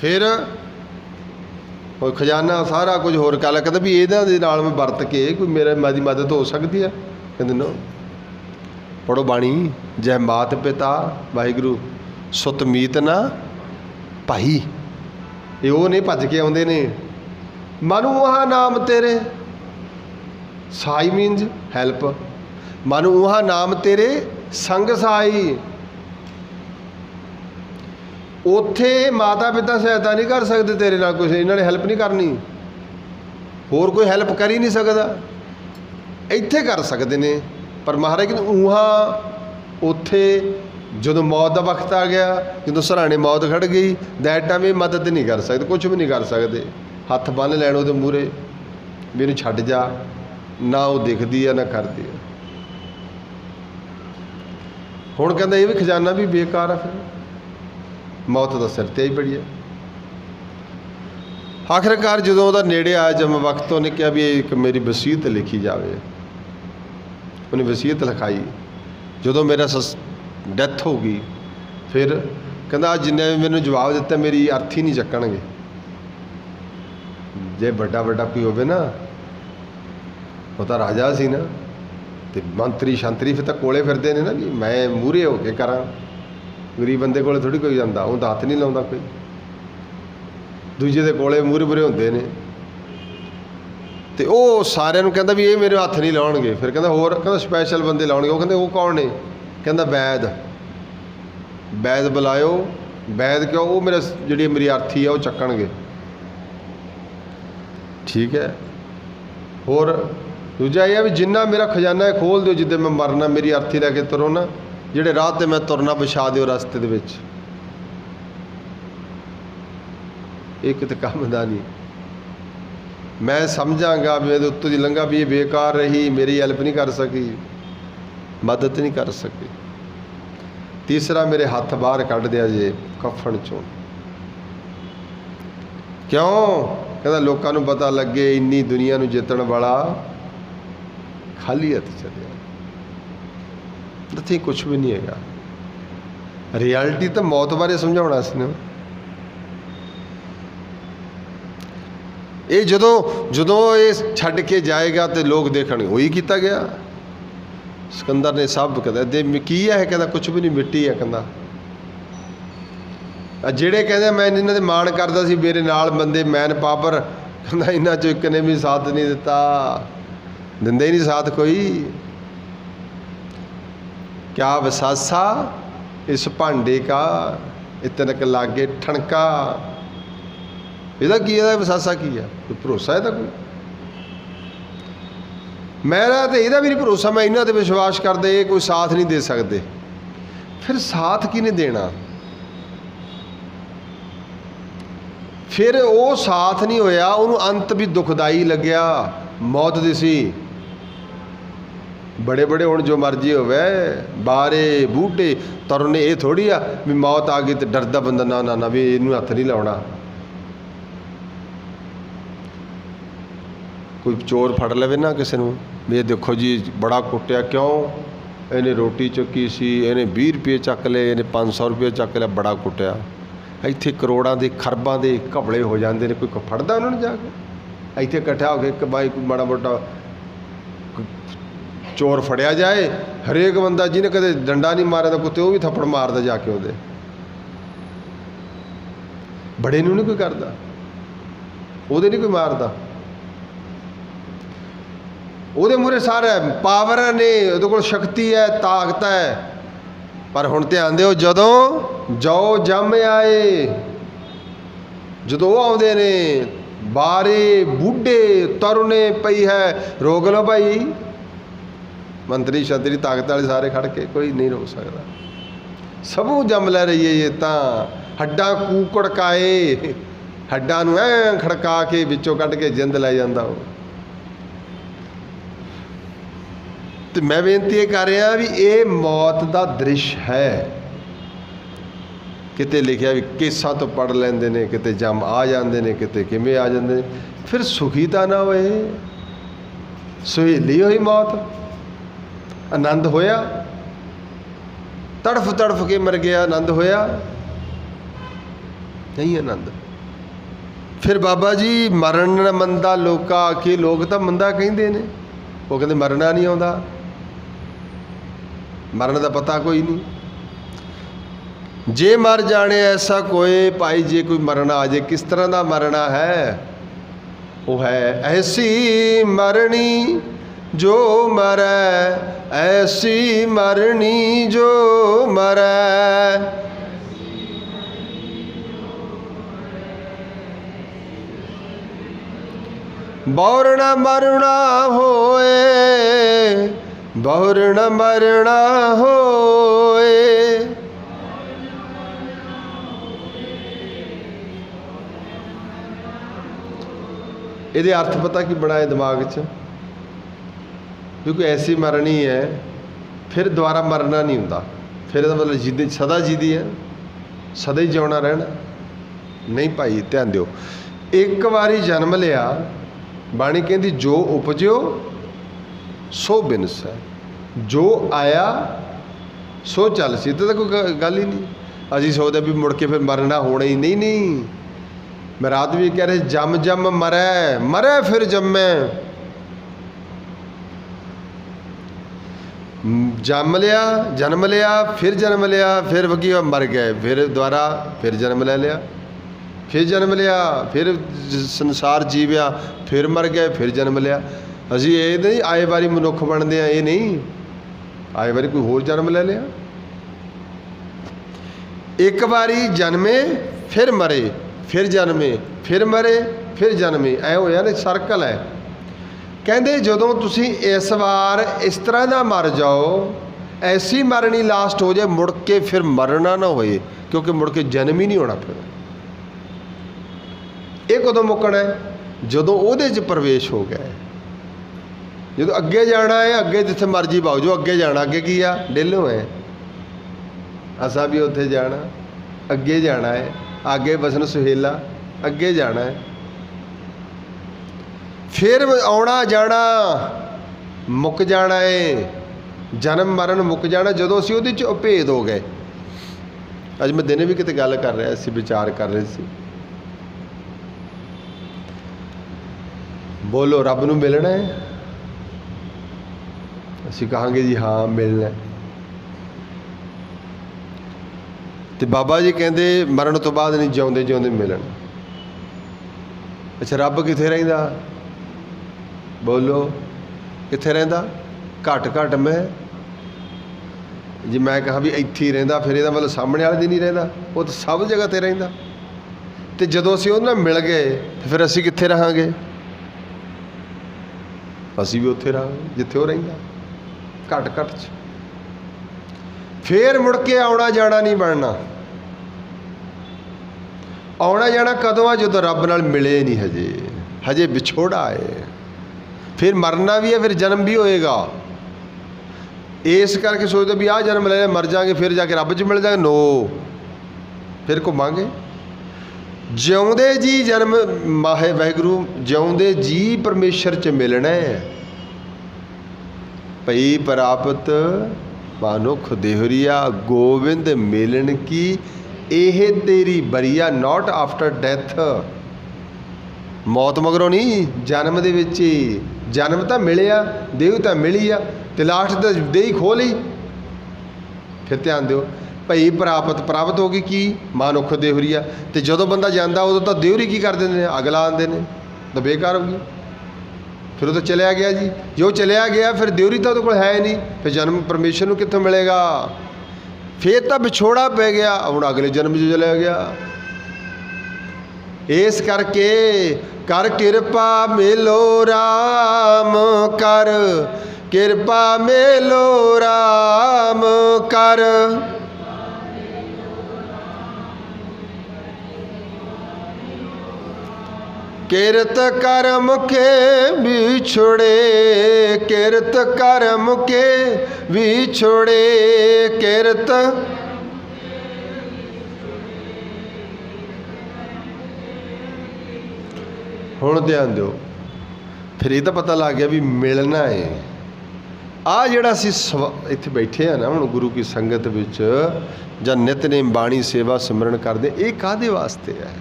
ਫਿਰ ਉਹ ਖਜ਼ਾਨਾ ਸਾਰਾ ਕੁਝ ਹੋਰ ਕਰ ਲਿਆ। ਕਹਿੰਦਾ ਵੀ ਇਹਨਾਂ ਦੇ ਨਾਲ ਮੈਂ ਵਰਤ ਕੇ ਕੋਈ ਮੇਰੀ ਮਦਦ ਹੋ ਸਕਦੀ ਆ? ਕਹਿੰਦੇ ਨੋ। ਪੜ੍ਹੋ ਬਾਣੀ, ਜੈ ਮਾਤ ਪਿਤਾ ਵਾਹਿਗੁਰੂ ਸੁਤ ਮੀਤ ਨਾ ਭਾਈ। ਇਹ ਉਹ ਨਹੀਂ ਭੱਜ ਕੇ ਆਉਂਦੇ ਨੇ। ਮਨੁ ਉਹਾ ਨਾਮ ਤੇਰੇ, ਸਾਈ ਮੀਨਜ਼ ਹੈਲਪ। ਮਨੁ ਉਹਾ ਨਾਮ ਤੇਰੇ ਸੰਗ ਸਾਈ। ਉੱਥੇ ਮਾਤਾ ਪਿਤਾ ਸਹਾਇਤਾ ਨਹੀਂ ਕਰ ਸਕਦੇ ਤੇਰੇ ਨਾਲ ਕੁਛ, ਇਹਨਾਂ ਨੇ ਹੈਲਪ ਨਹੀਂ ਕਰਨੀ। होर कोई हैल्प कर ही नहीं सकता। इत्थे कर सकते ने, पर महाराज कहते उहाँ उत्थे जो मौत का वक्त आ गया, जो सराहने मौत खड़ गई, दैट टाइम ये मदद नहीं कर सकते, कुछ भी नहीं कर सकते। हथ बन लैण उहदे मूहरे भी इहनूं छड्ड जा, ना वो दिखदी है ना करदी है। हुण कहंदा ये भी खजाना भी बेकार है, फिर मौत दा सिर ते ही बड़ी है। आखिरकार जो ਉਹਦਾ नेड़े आया जम वक्त, उन्हें कहा भी एक मेरी वसीयत लिखी जाए। उन्हें वसीयत लिखाई। जो मेरा डैथ हो गई, फिर कहता जिन्हें भी मैंने जवाब दिता मेरी अर्थी नहीं चक्कणगे। जे बड़ा बड़ा कोई होवे ना, वो तो राजा सी ना, तो मंत्री शंतरी फिर तो कोले फिरते ने ना कि मैं मूहरे हो के करा। गरीब बंदे कोले थोड़ी कोई जाता, वो तो हथ नहीं लाता कोई, दूजे के कोले मूहरे मूहरे होंदे ने। तो वो सारिਆਂ ਨੂੰ कहता भी ये मेरे हथ नहीं लाउणगे। फिर कहता होर, कहता स्पैशल बंदे लाउणगे। वो कहते वो कौन ने? कहता वैद। वैद बुलायो। वैद क्यों? वो मेरा जी मेरी अर्थी है वो चक्कणगे। ठीक है। होर दूजा यह भी जिन्ना मेरा खजाना है खोल दो, जिद्दे मैं मरना मेरी अर्थी लैके तुरो ना, जिहड़े राह ते मैं तुरना बिछा दिओ रस्ते दे विच। ये किते काम दा नहीं। मैं समझांगा भी मेरे उत्तों दी लंघा भी ये बेकार रही, मेरी हेल्प नहीं कर सकी, मदद नहीं कर सकी। तीसरा मेरे हाथ बाहर कढ़ दिया जे कफन चों। क्यों? कहता लोगों को पता लगे इन्नी दुनिया नूं जितण वाला खाली हथ चलिया, इत्थे कुछ भी नहीं हैगा। रियलिटी तो मौत बारे समझाउणा सी ना। ये जदों ये छड्ड के जाएगा तो लोग देखणगे वही किया गया। सिकंदर ने सब कहता दे की है, कहता कुछ भी नहीं, मिट्टी है। कहता जेड़े कहते मैं इन्हां दे माण करदा सी, मेरे नाल बंदे मैन पावर, कहता इन्हां चों एक ने भी साथ नहीं दिता, दिंदे ही नहीं साथ कोई। क्या वसासा इस भांडे का, इतनक लागे ठणका। ਇਹਦਾ ਕੀ ਇਹਦਾ ਵਸਾਸਾ ਕੀ ਆ? ਕੋਈ ਭਰੋਸਾ ਇਹਦਾ ਕੋਈ? मेरा तो ਇਹਦਾ भी नहीं भरोसा, मैं इन्हों पर विश्वास करते ये कोई साथ नहीं दे सकते। फिर साथ किने देना? फिर वो साथ नहीं होया, उन्होंने अंत भी दुखदाई लग्या, मौत दिसी। बड़े बड़े हुण जो मर्जी होवे, बारे बूढ़े तुरने, ये थोड़ी आ भी मौत आ गई तो डरदा बंदा ना ना ना भी इनू हथ नहीं लाउणा। कोई चोर फड़ लवे ना किसी को भी ये देखो जी बड़ा कुटिया, क्यों? इन्हें रोटी चुकी सी, इन्हें 20 रुपये चक ले, इन्हें 500 रुपये चक लिया, बड़ा कुटिया। इत्थे करोड़ां दे खरबां दे घपले हो जाते हैं, कोई फड़दा उन्होंने जाके? इत्थे इकट्ठा हो गए भाई कोई माड़ा मोटा चोर फड़िया जाए, हरेक बंदा जिन्हें कदे डंडा नहीं मारे कुत्ते वो भी थप्पड़ मारदा जाके उहदे। बड़े नूं नहीं कोई करदा, उहदे नहीं कोई मारदा। ਉਹਦੇ ਮੂਹਰੇ ਸਾਰਾ ਪਾਵਰ ਨੇ, ਉਹਦੇ ਕੋਲ ਸ਼ਕਤੀ ਹੈ, ਤਾਕਤ ਹੈ। ਪਰ ਹੁਣ ਧਿਆਨ ਦਿਓ, ਜਦੋਂ ਜੋ ਜੰਮ ਆਏ, ਜਦੋਂ ਉਹ ਆਉਂਦੇ ਨੇ, ਬਾਰੇ ਬੁੱਢੇ ਤਰੁਣੇ ਪਈ ਹੈ, ਰੋਕ ਲਓ ਭਾਈ। ਮੰਤਰੀ ਸ਼ੰਤਰੀ ਤਾਕਤ ਵਾਲੇ ਸਾਰੇ ਖੜ ਕੇ, ਕੋਈ ਨਹੀਂ ਰੋਕ ਸਕਦਾ। ਸਭੂ ਜੰਮ ਲੈ ਰਹੀ ਹੈ। ਇਹ ਤਾਂ ਹੱਡਾਂ ਕੂਕੜਕਾਏ, ਹੱਡਾਂ ਨੂੰ ਐਂ ਖੜਕਾ ਕੇ ਵਿੱਚੋਂ ਕੱਢ ਕੇ ਜਿੰਦ ਲੈ ਜਾਂਦਾ ਉਹ। तो मैं बेनती ये कर रहा भी ये मौत का दृश्य है। किते लिखा भी केसा तो पढ़ लेंदे ने, किते जम आ जाते ने, किते किवें आ जाते ने। फिर सुखी तो ना होए, सुहेली हुई मौत, आनंद होया, तड़फ तड़फ के मर गया, आनंद होया नहीं? आनंद फिर बाबा जी मरण मंदा लोका आके, लोग तो मंदा कहते हैं, वो कहते मरना नहीं आता, मरण का पता कोई नहीं। जे मर जाने ऐसा कोई भाई, जे कोई मरना आ जाए, किस तरह का मरना है? वो है ऐसी मरनी जो मरै, ऐसी मरनी जो मरै। बहुर न मरना होए, बहुर न मरना होए। ਇਹਦੇ अर्थ पता की बनाए दिमाग च भी कोई ऐसी मरनी है फिर दोबारा मरना नहीं होंदा, फिर ਇਹਦਾ मतलब जिद सदा जीदी है, सदा ही जिउਣਾ रहना नहीं। भाई ध्यान दिओ, एक बारी जन्म लिया, बाणी कहती जो उपजो सो बिनस है, जो आया सो चल सी। तो कोई गल ही नहीं। असीं सोचते भी मुड़ के फिर मरना होना ही नहीं। नहीं, मैं रात भी कह रहे जम जम मरै, मरै फिर जमै। जम लिया, जन्म लिया, फिर जन्म लिया, फिर वगी मर गए, फिर दोबारा फिर जन्म ले लिया, फिर जन्म लिया, फिर संसार जीविया, फिर मर गए, फिर जन्म लिया। असी ये नहीं आए बारी मनुख बनते हैं, ये नहीं आए बारी कोई होर जन्म ले लिया। एक बारी जन्मे फिर मरे, फिर जन्मे, फिर मरे, फिर जन्मे, ऐ होया ना सर्कल है। कहते जदों तुसी इस बार इस तरह ना मर जाओ, ऐसी मरनी लास्ट हो जाए, मुड़ के फिर मरना ना होए, क्योंकि मुड़ के जन्म ही नहीं होना। फिर ये कदों मुकना है? जदों उहदे च प्रवेश हो गया है। जो अगे जाना है, अगे जिथे मर्जी पाओ, जो अगे जाना, अगे की आ डेलो है, असा भी उत्थे जाना, अगे जाना है, आगे बसन सुहेला, अगे जाना है। फिर आना जाना मुक जाना है, जन्म मरण मुक जाना। जदों असीं उहदे च अभेद हो गए। अज मैं दिने भी किते गल कर रहा सी, विचार कर रहे सी, बोलो रब नूं मिलना है? असीं कहांगे जी हाँ मिलना है। तो बाबा जी कहते मरण तो बाद नहीं, जिउंदे जिउंदे मिलन। अच्छा रब कित्थे रहिंदा? बोलो कित्थे रहिंदा? घट घट मैं जे मैं कहा भी इत्थे ही रहिंदा, फिर ਇਹਦਾ मतलब सामने वाले दी नहीं रहिंदा, वो तो सब जगह ते रहिंदा। तो जदों असीं ਉਹਦੇ ਨਾਲ मिल गए तो फिर असीं कित्थे रहांगे? असीं भी उत्थे रहांगे जिथे वो रहिंदा, घट घट च। फिर मुड़ के आउणा जाना नहीं बनना। आउणा जाना कदों आ? जदों रब नाल मिले नहीं, हजे हजे विछोड़ा है। फिर मरना भी है, फिर जन्म भी होएगा। इस करके सोचते भी आ जन्म ले मर जाएंगे, फिर जाके रब च मिल जाएंगे। नो, फिर घुमांगे। जिउंदे जी जन्म माहे वाहिगुरू, जिउंदे जी परमेश्वर च मिलना है। भई प्राप्त मानुख देहरिया, गोविंद मिलन की एह तेरी बरिया। नॉट आफ्टर डेथ, मौत मगरों नहीं, जन्म दे विच ही। जन्म तो मिलिया, देह तो मिली आ, तो लास्ट तो देह खो ली। फिर ध्यान दिओ, भई प्राप्त हो गई की मानुख देहरिया। तो जदों बंदा जाता उदों तो देहरी की कर देंगे, अग ला आते हैं, तो बेकार हो गई। फिर वो तो चलिया गया जी, जो चलिया गया फिर देहरी तो उहदे कोल है नहीं, फिर जन्म परमेश्वर नूं कित्थों मिलेगा? फिर तो विछोड़ा पै गया, हुण अगले जन्म च चलिया गया। इस करके कर किरपा मेलो राम कर, किरपा मेलो राम कर। किरत कर्म के बिछुड़े, किरत कर्म के बिछुड़े, किरत हुण ध्यान दो। फिर ये तो पता लग गया भी मिलना है। आ जिहड़ा असीं इत्थे बैठे हैं ना हुण गुरु की संगत विच, जां नितनेम बाणी सेवा सिमरन करदे, ये काहदे वास्ते है?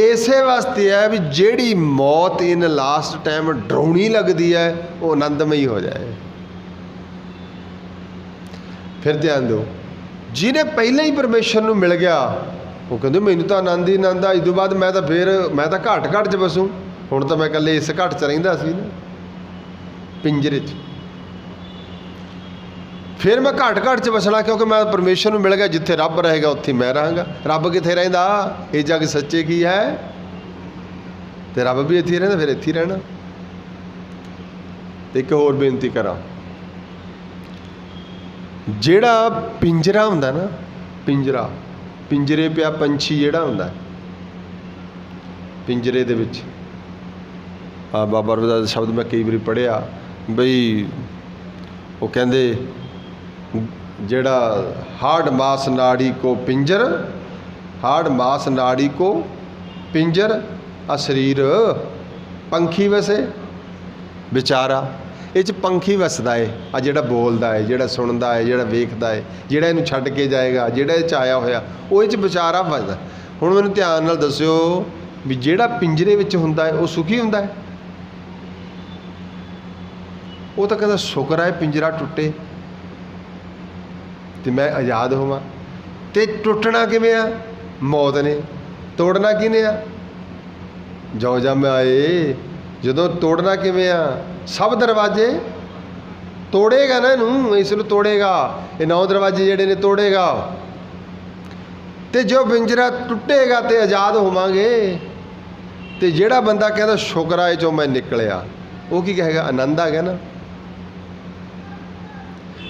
इसे वास्ते है भी जिहड़ी मौत इन लास्ट टाइम डराउणी लगती है वो आनंदमई हो जाए। फिर ध्यान दो, जिन्हें पहले ही परमेश्वर नूं मिल गया वो कहते मैनूं तो आनंद ही आनंद आ, इस तो बाद मैं तो घाट घाट च बसूँ। हुण तो मैं कल्ले इस घाट च रहिंदा सी ना, पिंजरे च। फिर मैं घाट घाट च बसना क्योंकि मैं परमेश्वर नूं मिल गया। जिथे रब रहेगा उत्थे मैं रहांगा। रब कित्थे रहिंदा? ये जग सच्चे की है? तो रब भी इत्थे रहिंदा, फिर इत्थे ही रहना। एक होर बेनती करा, जिहड़ा पिंजरा हुंदा ना, पिंजरा पिंजरे पिया पंछी जिहड़ा हुंदा पिंजरे दे विच, बाबा रविदास शब्द मैं कई बारी पढ़िया बई वो कहंदे जिहड़ा हाड़ मास नाड़ी को पिंजर, हाड़ मास नाड़ी को पिंजर, आ शरीर पंखी वैसे विचारा। ये पंखी वसदा है, आ जिहड़ा बोलदा है, जिहड़ा सुनदा है, जिहड़ा वेखदा है, जिहड़ा इहनूं छड्ड के जाएगा, जिहड़ा इह च आया होया वो इह विचारा वसदा। हुण मैनूं ध्यान नाल दस्सिओ भी जिहड़ा पिंजरे विच हुंदा है वो सुखी हुंदा है? वो तो कहता शुक्र है पिंजरा टुटे ते मैं आज़ाद होवां। ते टुटना किवें आ? मौत ने। तोड़ना किने आ? जो जम आए। जदों तोड़ना किवें आ? सब दरवाजे तोड़ेगा ना, इनू इसनूं तोड़ेगा, ये 9 दरवाजे जिहड़े ने तोड़ेगा। ते जो पिंजरा टुटेगा तो आज़ाद होवांगे। तो जिहड़ा बंदा कहता शुक्र है चो मैं निकलिया, वो की कहेगा? आनंद आ गया ना।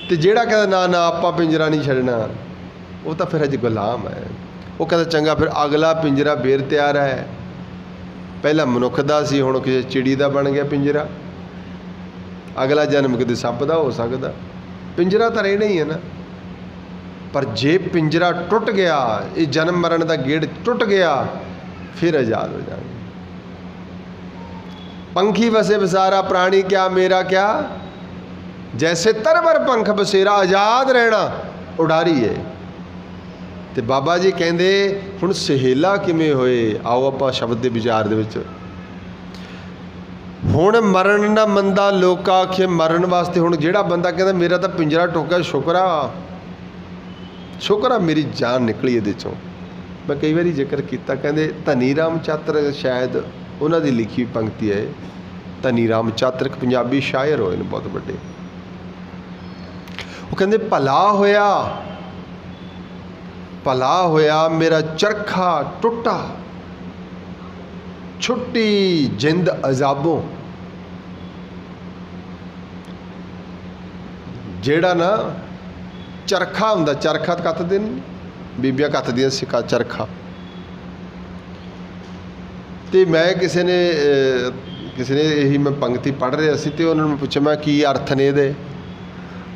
तो जिहड़ा कहता ना ना आपां पिंजरा नहीं छड्डना, वो तो फिर अज गुलाम है। वो कहता चंगा फिर अगला पिंजरा फिर तैयार है। पहला मनुख दा सी, हुण किसी चिड़ी दा बन गया पिंजरा। अगला जन्म किते सप दा हो सकदा। पिंजरा तो रहना ही है ना। पर जे पिंजरा टुट गया, ये जन्म मरण का गेड़ टुट गया, फिर आज़ाद हो जाएंगे। पंखी वसे बसारा प्राणी क्या मेरा क्या, जैसे तरबर पंख बसेरा। आज़ाद रहना उडारी है। तो बाबा जी कहते हुण सहेला किमें होए, आओ आप शब्द के विचार दे विच। हुण मरण ना मंदा लोका आखे, मरण वास्ते हुण जिहड़ा बंदा कहता मेरा तो पिंजरा टुक गया, शुक्र आ मेरी जान निकली ये चों। मैं कई बार जिक्र किया, कहते धनी राम चातर शायद उन्होंने लिखी पंक्ति है। धनी राम चातर एक पंजाबी शायर होए ने बहुत बड़े। वो कहते भला होया मेरा चरखा टुटा, छुट्टी जिंद अजाबों। जेड़ा ना चरखा हुंदा, चरखा कतदे ने बीबियां कतदियां सिक्का चरखा। तो मैं किसी ने यही मैं पंक्ति पढ़ रहा सी, तो उन्होंने पूछा मैं की अर्थ ने दे।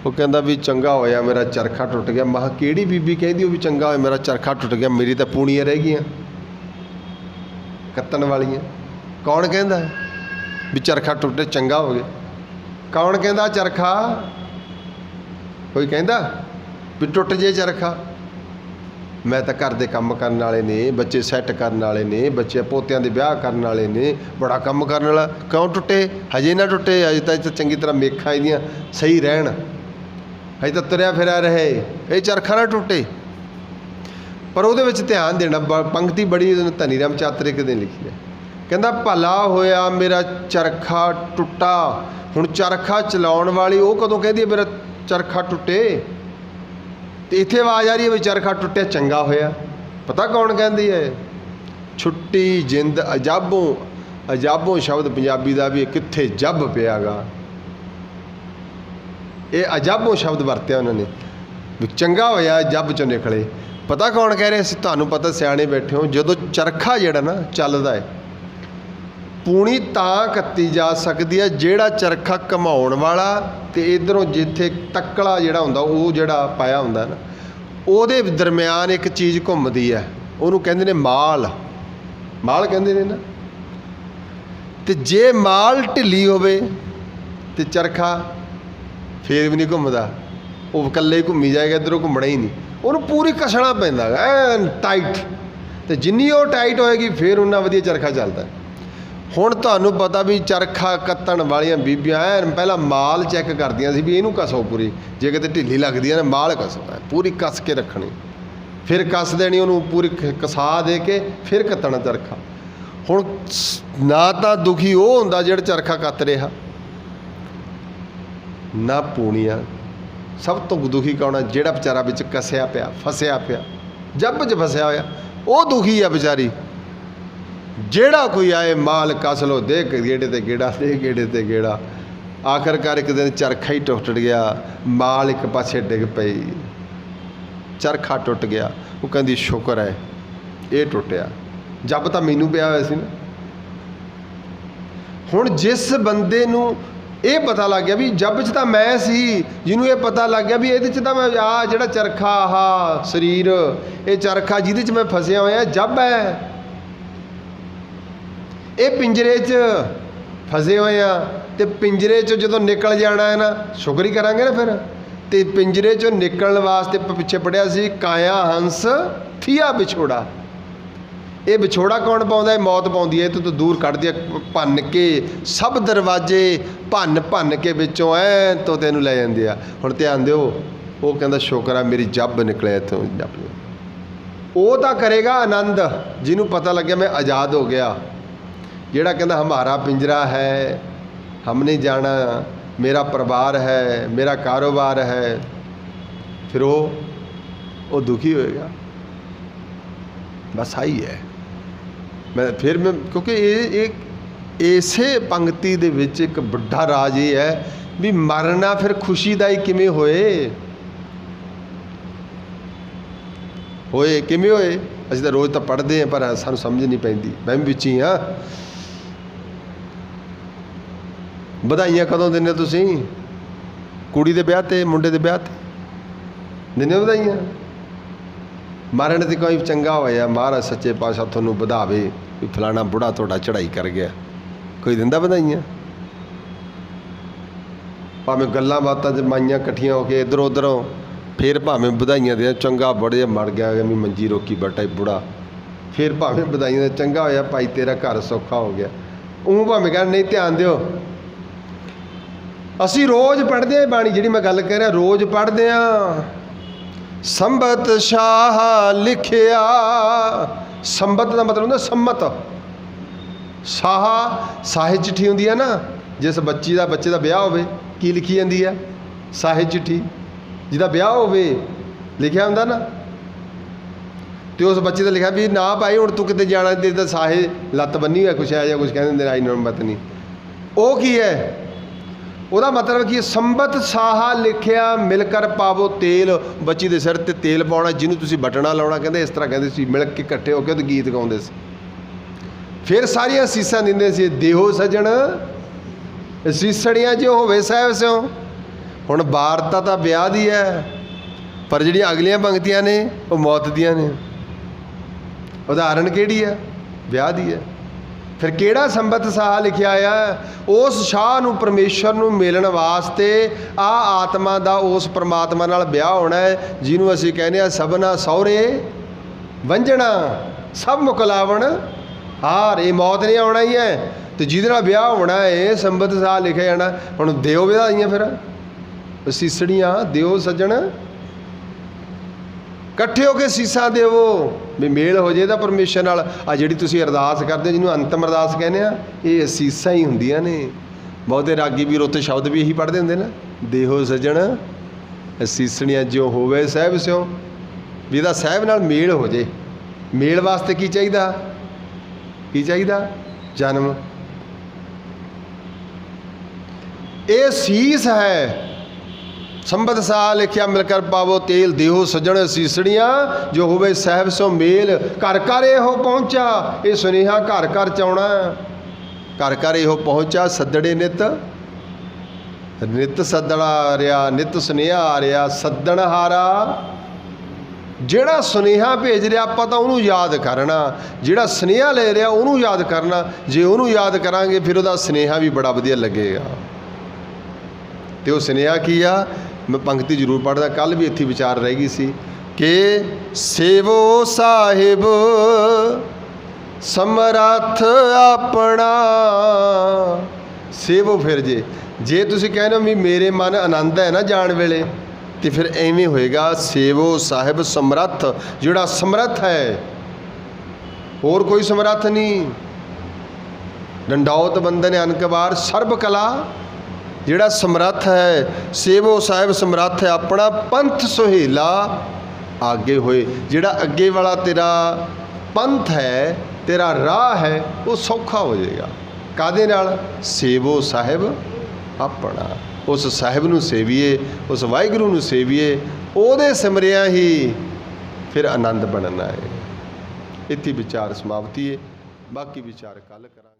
वो कहता भी चंगा होया मेरा चरखा टुट गया। मैं किहड़ी बीबी कहती वो भी चंगा होया मेरा चरखा टुट गया, मेरी तो पूणियां रह गई कत्तण वालियां। कौन कहता है भी चरखा टुटे चंगा हो गया? कौन कहता चरखा? कोई कहता भी टुट जे चरखा? मैं तो घर के काम करने वाले ने, बच्चे सैट करने वाले ने, बच्चे पोतियां दे ब्याह करने वाले ने, बड़ा काम करने वाला। क्यों टुटे? हजे ना टुटे, अजे तो चंगी तरह मेखां इहदियां सही रहन, हजे तो तुरया फिरया रहे, ये चरखा ना टुटे। पर उहदे विच ध्यान देना, पंक्ति बड़ी धनी राम चातर एक दिन लिखी है। कहता भला होया मेरा चरखा टुटा। हुण चरखा चलाउण वाली वो कदों कहदी है मेरा चरखा टुटे? तो इत्थे आवाज़ आ रही है भी चरखा टुटिया चंगा होया। पता कौन कहती है? छुट्टी जिंद अजाबों। अजाबों शब्द पंजाबी का भी कित्थे जब पिया गा, ये अजाबों शब्द वरत्या उन्होंने भी चंगा होया जब चो निकले। पता कौन कह रहे? तुहानूं पता सियाणे बैठे हो, जदों चरखा जिहड़ा ना चलदा है, पूणी तां कत्ती जा सकती है जिहड़ा चरखा घुमाउण वाला ते इधरों जिथे तक्कला जिहड़ा हुंदा वो जिहड़ा पाया हुंदा ना, उहदे दरम्यान एक चीज़ घुमदी है, उहनूं कहंदे ने माल। माल कहंदे ने ना। ते जे माल ढिली होवे ते चरखा फिर भी नहीं घूमता, वो कल्ले घूमी जाएगा, इधरों घूमना ही नहीं। उन्होंने पूरी कसना पैंदा ऐन टाइट, तो जिन्नी वो टाइट होएगी फिर उन्ना वधिया चरखा चलता। हुण तुहानूं पता भी चरखा कत्तण वालियां बीबियां ऐन पहला माल चैक करदियां सी भी इहनूं कसो पूरी, जे किते ढिली लगदी है ना माल कसो पूरी कस के रखनी, फिर कस देनी उन्होंने पूरी कसा दे के फिर कत्तना चरखा। हुण ना तां दुखी वो हुंदा जिहड़ा चरखा कत रिहा, ना पूणियां। सब तो दुखी कौन है? जिहड़ा बेचारा विच कसिया पिया, फसिया पिया, जब च फसिया होया, वो दुखी है बेचारी। ਜਿਹੜਾ ਕੋਈ ਆਏ ਮਾਲ ਕਸ ਲੋ, ਦੇ ਗੇੜੇ ਤੇ ਗੇੜਾ, ਦੇ ਗੇੜੇ ਤੇ ਗੇੜਾ। ਆਖਰਕਾਰ ਇੱਕ ਦਿਨ ਚਰਖਾ ਹੀ ਟੁੱਟ ਗਿਆ, ਮਾਲ ਇੱਕ ਪਾਸੇ ਡਿੱਗ ਪਈ, ਚਰਖਾ ਟੁੱਟ ਗਿਆ। ਉਹ ਕਹਿੰਦੀ ਸ਼ੁਕਰ ਹੈ ਇਹ ਟੁੱਟਿਆ, ਜੱਬ ਤਾਂ ਮੈਨੂੰ ਪਿਆ ਹੋਇਆ ਸੀ ਨਾ। ਹੁਣ ਜਿਸ ਬੰਦੇ ਨੂੰ ਇਹ ਪਤਾ ਲੱਗ ਗਿਆ ਵੀ ਜੱਬ 'ਚ ਤਾਂ ਮੈਂ ਸੀ, ਜਿਹਨੂੰ ਇਹ ਪਤਾ ਲੱਗ ਗਿਆ ਵੀ ਇਹਦੇ 'ਚ ਤਾਂ ਮੈਂ, ਆਹ ਜਿਹੜਾ ਚਰਖਾ, ਆਹ ਸਰੀਰ, ਇਹ ਚਰਖਾ ਜਿਹਦੇ 'ਚ ਮੈਂ ਫਸਿਆ ਹੋਇਆ ਜੱਬ ਹੈ, ਇਹ ਪਿੰਜਰੇ 'ਚ ਫਸੇ ਹੋਏ ਆ। ਅਤੇ ਪਿੰਜਰੇ 'ਚੋਂ ਜਦੋਂ ਨਿਕਲ ਜਾਣਾ ਹੈ ਨਾ, ਸ਼ੁਕਰ ਹੀ ਕਰਾਂਗੇ ਨਾ ਫਿਰ। ਅਤੇ ਪਿੰਜਰੇ 'ਚੋਂ ਨਿਕਲਣ ਵਾਸਤੇ ਪਿੱਛੇ ਪੜ੍ਹਿਆ ਸੀ, ਕਾਇਆ ਹੰਸ ਥੀਆ ਵਿਛੋੜਾ। ਇਹ ਵਿਛੋੜਾ ਕੌਣ ਪਾਉਂਦਾ? ਇਹ ਮੌਤ ਪਾਉਂਦੀ ਹੈ। ਇਹ ਤੋਂ ਦੂਰ ਕੱਢਦੀ ਹੈ, ਭੰਨ ਕੇ ਸਭ ਦਰਵਾਜ਼ੇ ਭੰਨ ਕੇ ਵਿੱਚੋਂ ਐ ਤੋਂ ਤੈਨੂੰ ਲੈ ਜਾਂਦੇ ਆ। ਹੁਣ ਧਿਆਨ ਦਿਓ, ਉਹ ਕਹਿੰਦਾ ਸ਼ੁਕਰ ਆ ਮੇਰੀ ਜੱਬ ਨਿਕਲਿਆ ਇੱਥੋਂ। ਜੱਬ ਉਹ ਤਾਂ ਕਰੇਗਾ ਆਨੰਦ ਜਿਹਨੂੰ ਪਤਾ ਲੱਗਿਆ ਮੈਂ ਆਜ਼ਾਦ ਹੋ ਗਿਆ। ਜਿਹੜਾ ਕਹਿੰਦਾ ਹਮਾਰਾ ਪਿੰਜਰਾ ਹੈ, ਹਮ ਨਹੀਂ ਜਾਣਾ, ਮੇਰਾ ਪਰਿਵਾਰ ਹੈ, ਮੇਰਾ ਕਾਰੋਬਾਰ ਹੈ, ਫਿਰ ਉਹ ਦੁਖੀ ਹੋਏਗਾ। ਬਸ ਆਹੀ ਹੈ। ਮੈਂ ਕਿਉਂਕਿ ਇਹ ਇਸੇ ਪੰਕਤੀ ਦੇ ਵਿੱਚ ਇੱਕ ਵੱਡਾ ਰਾਜ ਇਹ ਹੈ ਵੀ ਮਰਨਾ ਫਿਰ ਖੁਸ਼ੀ ਦਾ ਹੀ ਕਿਵੇਂ ਹੋਏ ਕਿਵੇਂ ਹੋਏ। ਅਸੀਂ ਤਾਂ ਰੋਜ਼ ਤਾਂ ਪੜ੍ਹਦੇ ਹਾਂ, ਪਰ ਸਾਨੂੰ ਸਮਝ ਨਹੀਂ ਪੈਂਦੀ। ਮੈਂ ਵੀ ਵਿੱਚ ਹੀ ਹਾਂ। ਵਧਾਈਆਂ ਕਦੋਂ ਦਿੰਦੇ ਹੋ ਤੁਸੀਂ? ਕੁੜੀ ਦੇ ਵਿਆਹ 'ਤੇ, ਮੁੰਡੇ ਦੇ ਵਿਆਹ 'ਤੇ ਦਿੰਦੇ ਹੋ ਵਧਾਈਆਂ? ਮਰਨ ਤੇ ਕੋਈ ਚੰਗਾ ਹੋਇਆ, ਮਹਾਰਾਜ ਸੱਚੇ ਪਾਤਸ਼ਾਹ ਤੁਹਾਨੂੰ ਵਧਾਵੇ, ਵੀ ਫਲਾਣਾ ਬੁੜਾ ਤੁਹਾਡਾ ਚੜ੍ਹਾਈ ਕਰ ਗਿਆ। ਕੋਈ ਦਿੰਦਾ ਵਧਾਈਆਂ? ਭਾਵੇਂ ਗੱਲਾਂ ਬਾਤਾਂ 'ਚ ਮਾਈਆਂ ਇਕੱਠੀਆਂ ਹੋ ਕੇ ਇੱਧਰੋਂ ਉੱਧਰੋਂ, ਫਿਰ ਭਾਵੇਂ ਵਧਾਈਆਂ ਦੇ, ਚੰਗਾ ਬੜੇ ਮਰ ਗਿਆ ਵੀ ਮੰਜੀ ਰੋਕੀ ਬੈਠਾ ਹੀ ਬੁੜਾ, ਫਿਰ ਭਾਵੇਂ ਵਧਾਈਆਂ ਦੇ, ਚੰਗਾ ਹੋਇਆ ਭਾਈ ਤੇਰਾ ਘਰ ਸੌਖਾ ਹੋ ਗਿਆ। ਉਹ ਭਾਵੇਂ ਕਹਿਣ ਨਹੀਂ, ਧਿਆਨ ਦਿਓ, ਅਸੀਂ ਰੋਜ਼ ਪੜ੍ਹਦੇ ਹਾਂ ਬਾਣੀ, ਜਿਹੜੀ ਮੈਂ ਗੱਲ ਕਰ ਰਿਹਾ, ਰੋਜ਼ ਪੜ੍ਹਦੇ ਹਾਂ। ਸੰਬਤ ਸ਼ਾਹ ਲਿਖਿਆ, ਸੰਬਤ ਦਾ ਮਤਲਬ ਹੁੰਦਾ ਸੰਮਤ। ਸਾਹੇ ਚਿੱਠੀ ਹੁੰਦੀ ਹੈ ਨਾ, ਜਿਸ ਬੱਚੇ ਦਾ ਵਿਆਹ ਹੋਵੇ, ਕੀ ਲਿਖੀ ਜਾਂਦੀ ਹੈ? ਸਾਹੇ ਚਿੱਠੀ। ਜਿਹਦਾ ਵਿਆਹ ਹੋਵੇ ਲਿਖਿਆ ਹੁੰਦਾ ਨਾ, ਅਤੇ ਉਸ ਬੱਚੇ ਦਾ ਲਿਖਿਆ ਵੀ ਨਾ ਭਾਈ ਹੁਣ ਤੂੰ ਕਿਤੇ ਜਾਣਾ, ਤੇਰੀ ਤਾਂ ਸਾਹੇ ਲੱਤ ਬੰਨੀ ਹੋਇਆ, ਕੁਛ ਹੈ ਜਾਂ ਕੁਛ ਕਹਿੰਦੇ ਹੁੰਦੇ ਆਈ ਨੰਬਤ ਨਹੀਂ। ਉਹ ਕੀ ਹੈ? ਉਹਦਾ ਮਤਲਬ ਕੀ? ਸੰਬਤ ਸਾਹਾ ਲਿਖਿਆ ਮਿਲ ਕਰ ਪਾਵੋ ਤੇਲ। ਬੱਚੀ ਦੇ ਸਿਰ 'ਤੇ ਤੇਲ ਪਾਉਣਾ, ਜਿਹਨੂੰ ਤੁਸੀਂ ਬਟਣਾ ਲਾਉਣਾ, ਕਹਿੰਦੇ ਇਸ ਤਰ੍ਹਾਂ ਕਹਿੰਦੇ ਸੀ। ਮਿਲ ਕੇ ਇਕੱਠੇ ਹੋ ਕੇ ਉਹਦੇ ਗੀਤ ਗਾਉਂਦੇ ਸੀ, ਫਿਰ ਸਾਰੀਆਂ ਸੀਸਾਂ ਦਿੰਦੇ ਸੀ। ਦੇਹੋ ਸਜਣ ਸੀਸੜੀਆਂ ਜੋ ਹੋਵੇ ਸਾਹਿਬ ਸਿਓ। ਹੁਣ ਵਾਰਤਾ ਤਾਂ ਵਿਆਹ ਦੀ ਹੈ, ਪਰ ਜਿਹੜੀਆਂ ਅਗਲੀਆਂ ਪੰਕਤੀਆਂ ਨੇ ਉਹ ਮੌਤ ਦੀਆਂ ਨੇ। ਉਦਾਹਰਨ ਕਿਹੜੀ ਹੈ? ਵਿਆਹ ਦੀ ਹੈ। ਫਿਰ ਕਿਹੜਾ ਸੰਬਤ ਸਾਹ ਲਿਖਿਆ ਆ? ਉਸ ਸ਼ਾਹ ਨੂੰ, ਪਰਮੇਸ਼ਰ ਨੂੰ ਮਿਲਣ ਵਾਸਤੇ ਆਤਮਾ ਦਾ ਉਸ ਪਰਮਾਤਮਾ ਨਾਲ ਵਿਆਹ ਹੋਣਾ ਹੈ, ਜਿਹਨੂੰ ਅਸੀਂ ਕਹਿੰਦੇ ਹਾਂ ਸਭਨਾ ਸਹੁਰੇ ਵੰਝਣਾ, ਸਭ ਮੁਕਲਾਵਣ ਹਾਰ। ਇਹ ਮੌਤ ਨਹੀਂ ਆਉਣਾ ਹੀ ਹੈ, ਅਤੇ ਜਿਹਦੇ ਨਾਲ ਵਿਆਹ ਹੋਣਾ ਹੈ ਸੰਬਤ ਸਾਹ ਲਿਖਿਆ ਜਾਣਾ। ਹੁਣ ਦਿਓ ਵਧਾਈਆਂ, ਫਿਰ ਸੀਸੜੀਆਂ ਦਿਓ ਸੱਜਣ, ਇਕੱਠੇ ਹੋ ਕੇ ਸੀਸਾਂ ਦੇਵੋ ਵੀ ਮੇਲ ਹੋ ਜਾਏ ਤਾਂ ਪਰਮੇਸ਼ਰ ਨਾਲ। ਆ ਜਿਹੜੀ ਤੁਸੀਂ ਅਰਦਾਸ ਕਰਦੇ ਹੋ, ਜਿਹਨੂੰ ਅੰਤਮ ਅਰਦਾਸ ਕਹਿੰਦੇ ਆ, ਇਹ ਅਸੀਸਾਂ ਹੀ ਹੁੰਦੀਆਂ ਨੇ। ਬਹੁਤੇ ਰਾਗੀ ਵੀਰ ਉੱਥੇ ਸ਼ਬਦ ਵੀ ਇਹੀ ਪੜ੍ਹਦੇ ਹੁੰਦੇ ਨਾ, ਦੇਹੋ ਸੱਜਣ ਅਸੀਸਣੀਆਂ ਜਿਉ ਹੋਵੇ ਸਾਹਿਬ ਸਿਓ, ਵੀ ਇਹਦਾ ਸਾਹਿਬ ਨਾਲ ਮੇਲ ਹੋ ਜੇ। ਮੇਲ ਵਾਸਤੇ ਕੀ ਚਾਹੀਦਾ? ਕੀ ਚਾਹੀਦਾ? ਜਨਮ। ਇਹ ਸੀਸ ਹੈ। ਸੰਬਤ ਸਾਹ ਲਿਖਿਆ ਮਿਲ ਕਰ ਪਾਵੋ ਤੇਲ, ਦੇਹੋ ਸੱਜਣ ਸੀਸੜੀਆਂ ਜੋ ਹੋਵੇ ਸਾਹਿਬ ਸੋ ਮੇਲ। ਘਰ ਘਰ ਇਹੋ ਪਹੁੰਚਾ, ਇਹ ਸੁਨੇਹਾ ਘਰ ਘਰ 'ਚ ਆਉਣਾ। ਘਰ ਘਰ ਇਹੋ ਪਹੁੰਚਾ, ਸੱਦੜੇ ਨਿੱਤ ਸੱਦਣਾ ਆ ਰਿਹਾ, ਨਿੱਤ ਸੁਨੇਹਾ ਆ ਰਿਹਾ। ਸੱਦਣ ਹਾਰਾ, ਜਿਹੜਾ ਸੁਨੇਹਾ ਭੇਜ ਰਿਹਾ ਆਪਾਂ ਤਾਂ ਉਹਨੂੰ ਯਾਦ ਕਰਨਾ, ਜਿਹੜਾ ਸੁਨੇਹਾ ਲੈ ਰਿਹਾ ਉਹਨੂੰ ਯਾਦ ਕਰਨਾ। ਜੇ ਉਹਨੂੰ ਯਾਦ ਕਰਾਂਗੇ ਫਿਰ ਉਹਦਾ ਸੁਨੇਹਾ ਵੀ ਬੜਾ ਵਧੀਆ ਲੱਗੇਗਾ। ਅਤੇ ਉਹ ਸੁਨੇਹਾ ਕੀ ਆ? ਮੈਂ ਪੰਕਤੀ ਜ਼ਰੂਰ ਪੜ੍ਹਦਾ, ਕੱਲ੍ਹ ਵੀ ਇੱਥੇ ਵਿਚਾਰ ਰਹਿ ਗਈ ਸੀ ਕਿ ਸੇਵੋ ਸਾਹਿਬ ਸਮਰੱਥ ਆਪਣਾ। ਸੇਵੋ, ਫਿਰ ਜੇ ਤੁਸੀਂ ਕਹਿੰਦੇ ਹੋ ਵੀ ਮੇਰੇ ਮਨ ਆਨੰਦ ਹੈ ਨਾ ਜਾਣ ਵੇਲੇ, ਅਤੇ ਫਿਰ ਐਵੇਂ ਹੋਏਗਾ ਸੇਵੋ ਸਾਹਿਬ ਸਮਰੱਥ, ਜਿਹੜਾ ਸਮਰੱਥ ਹੈ, ਹੋਰ ਕੋਈ ਸਮਰੱਥ ਨਹੀਂ। ਡੰਡੌਤ ਬੰਦਨ ਅਨਕਵਾਰ ਸਰਬ ਕਲਾ, ਜਿਹੜਾ ਸਮਰੱਥ ਹੈ। ਸੇਵੋ ਸਾਹਿਬ ਸਮਰੱਥ ਹੈ ਆਪਣਾ, ਪੰਥ ਸੁਹੇਲਾ ਆਗੇ ਹੋਏ। ਜਿਹੜਾ ਅੱਗੇ ਵਾਲਾ ਤੇਰਾ ਪੰਥ ਹੈ तेरा राह है वो सौखा हो जाएगा। कादे नाल? सेवो साहिब अपना, उस साहिब नूं सेवीए, उस वाहिगुरू नूं सेवीए, ਉਹਦੇ ਸਿਮਰਿਆ ही फिर आनंद बनना है। इत्थे विचार समाप्ति है, बाकी विचार कल करांगे।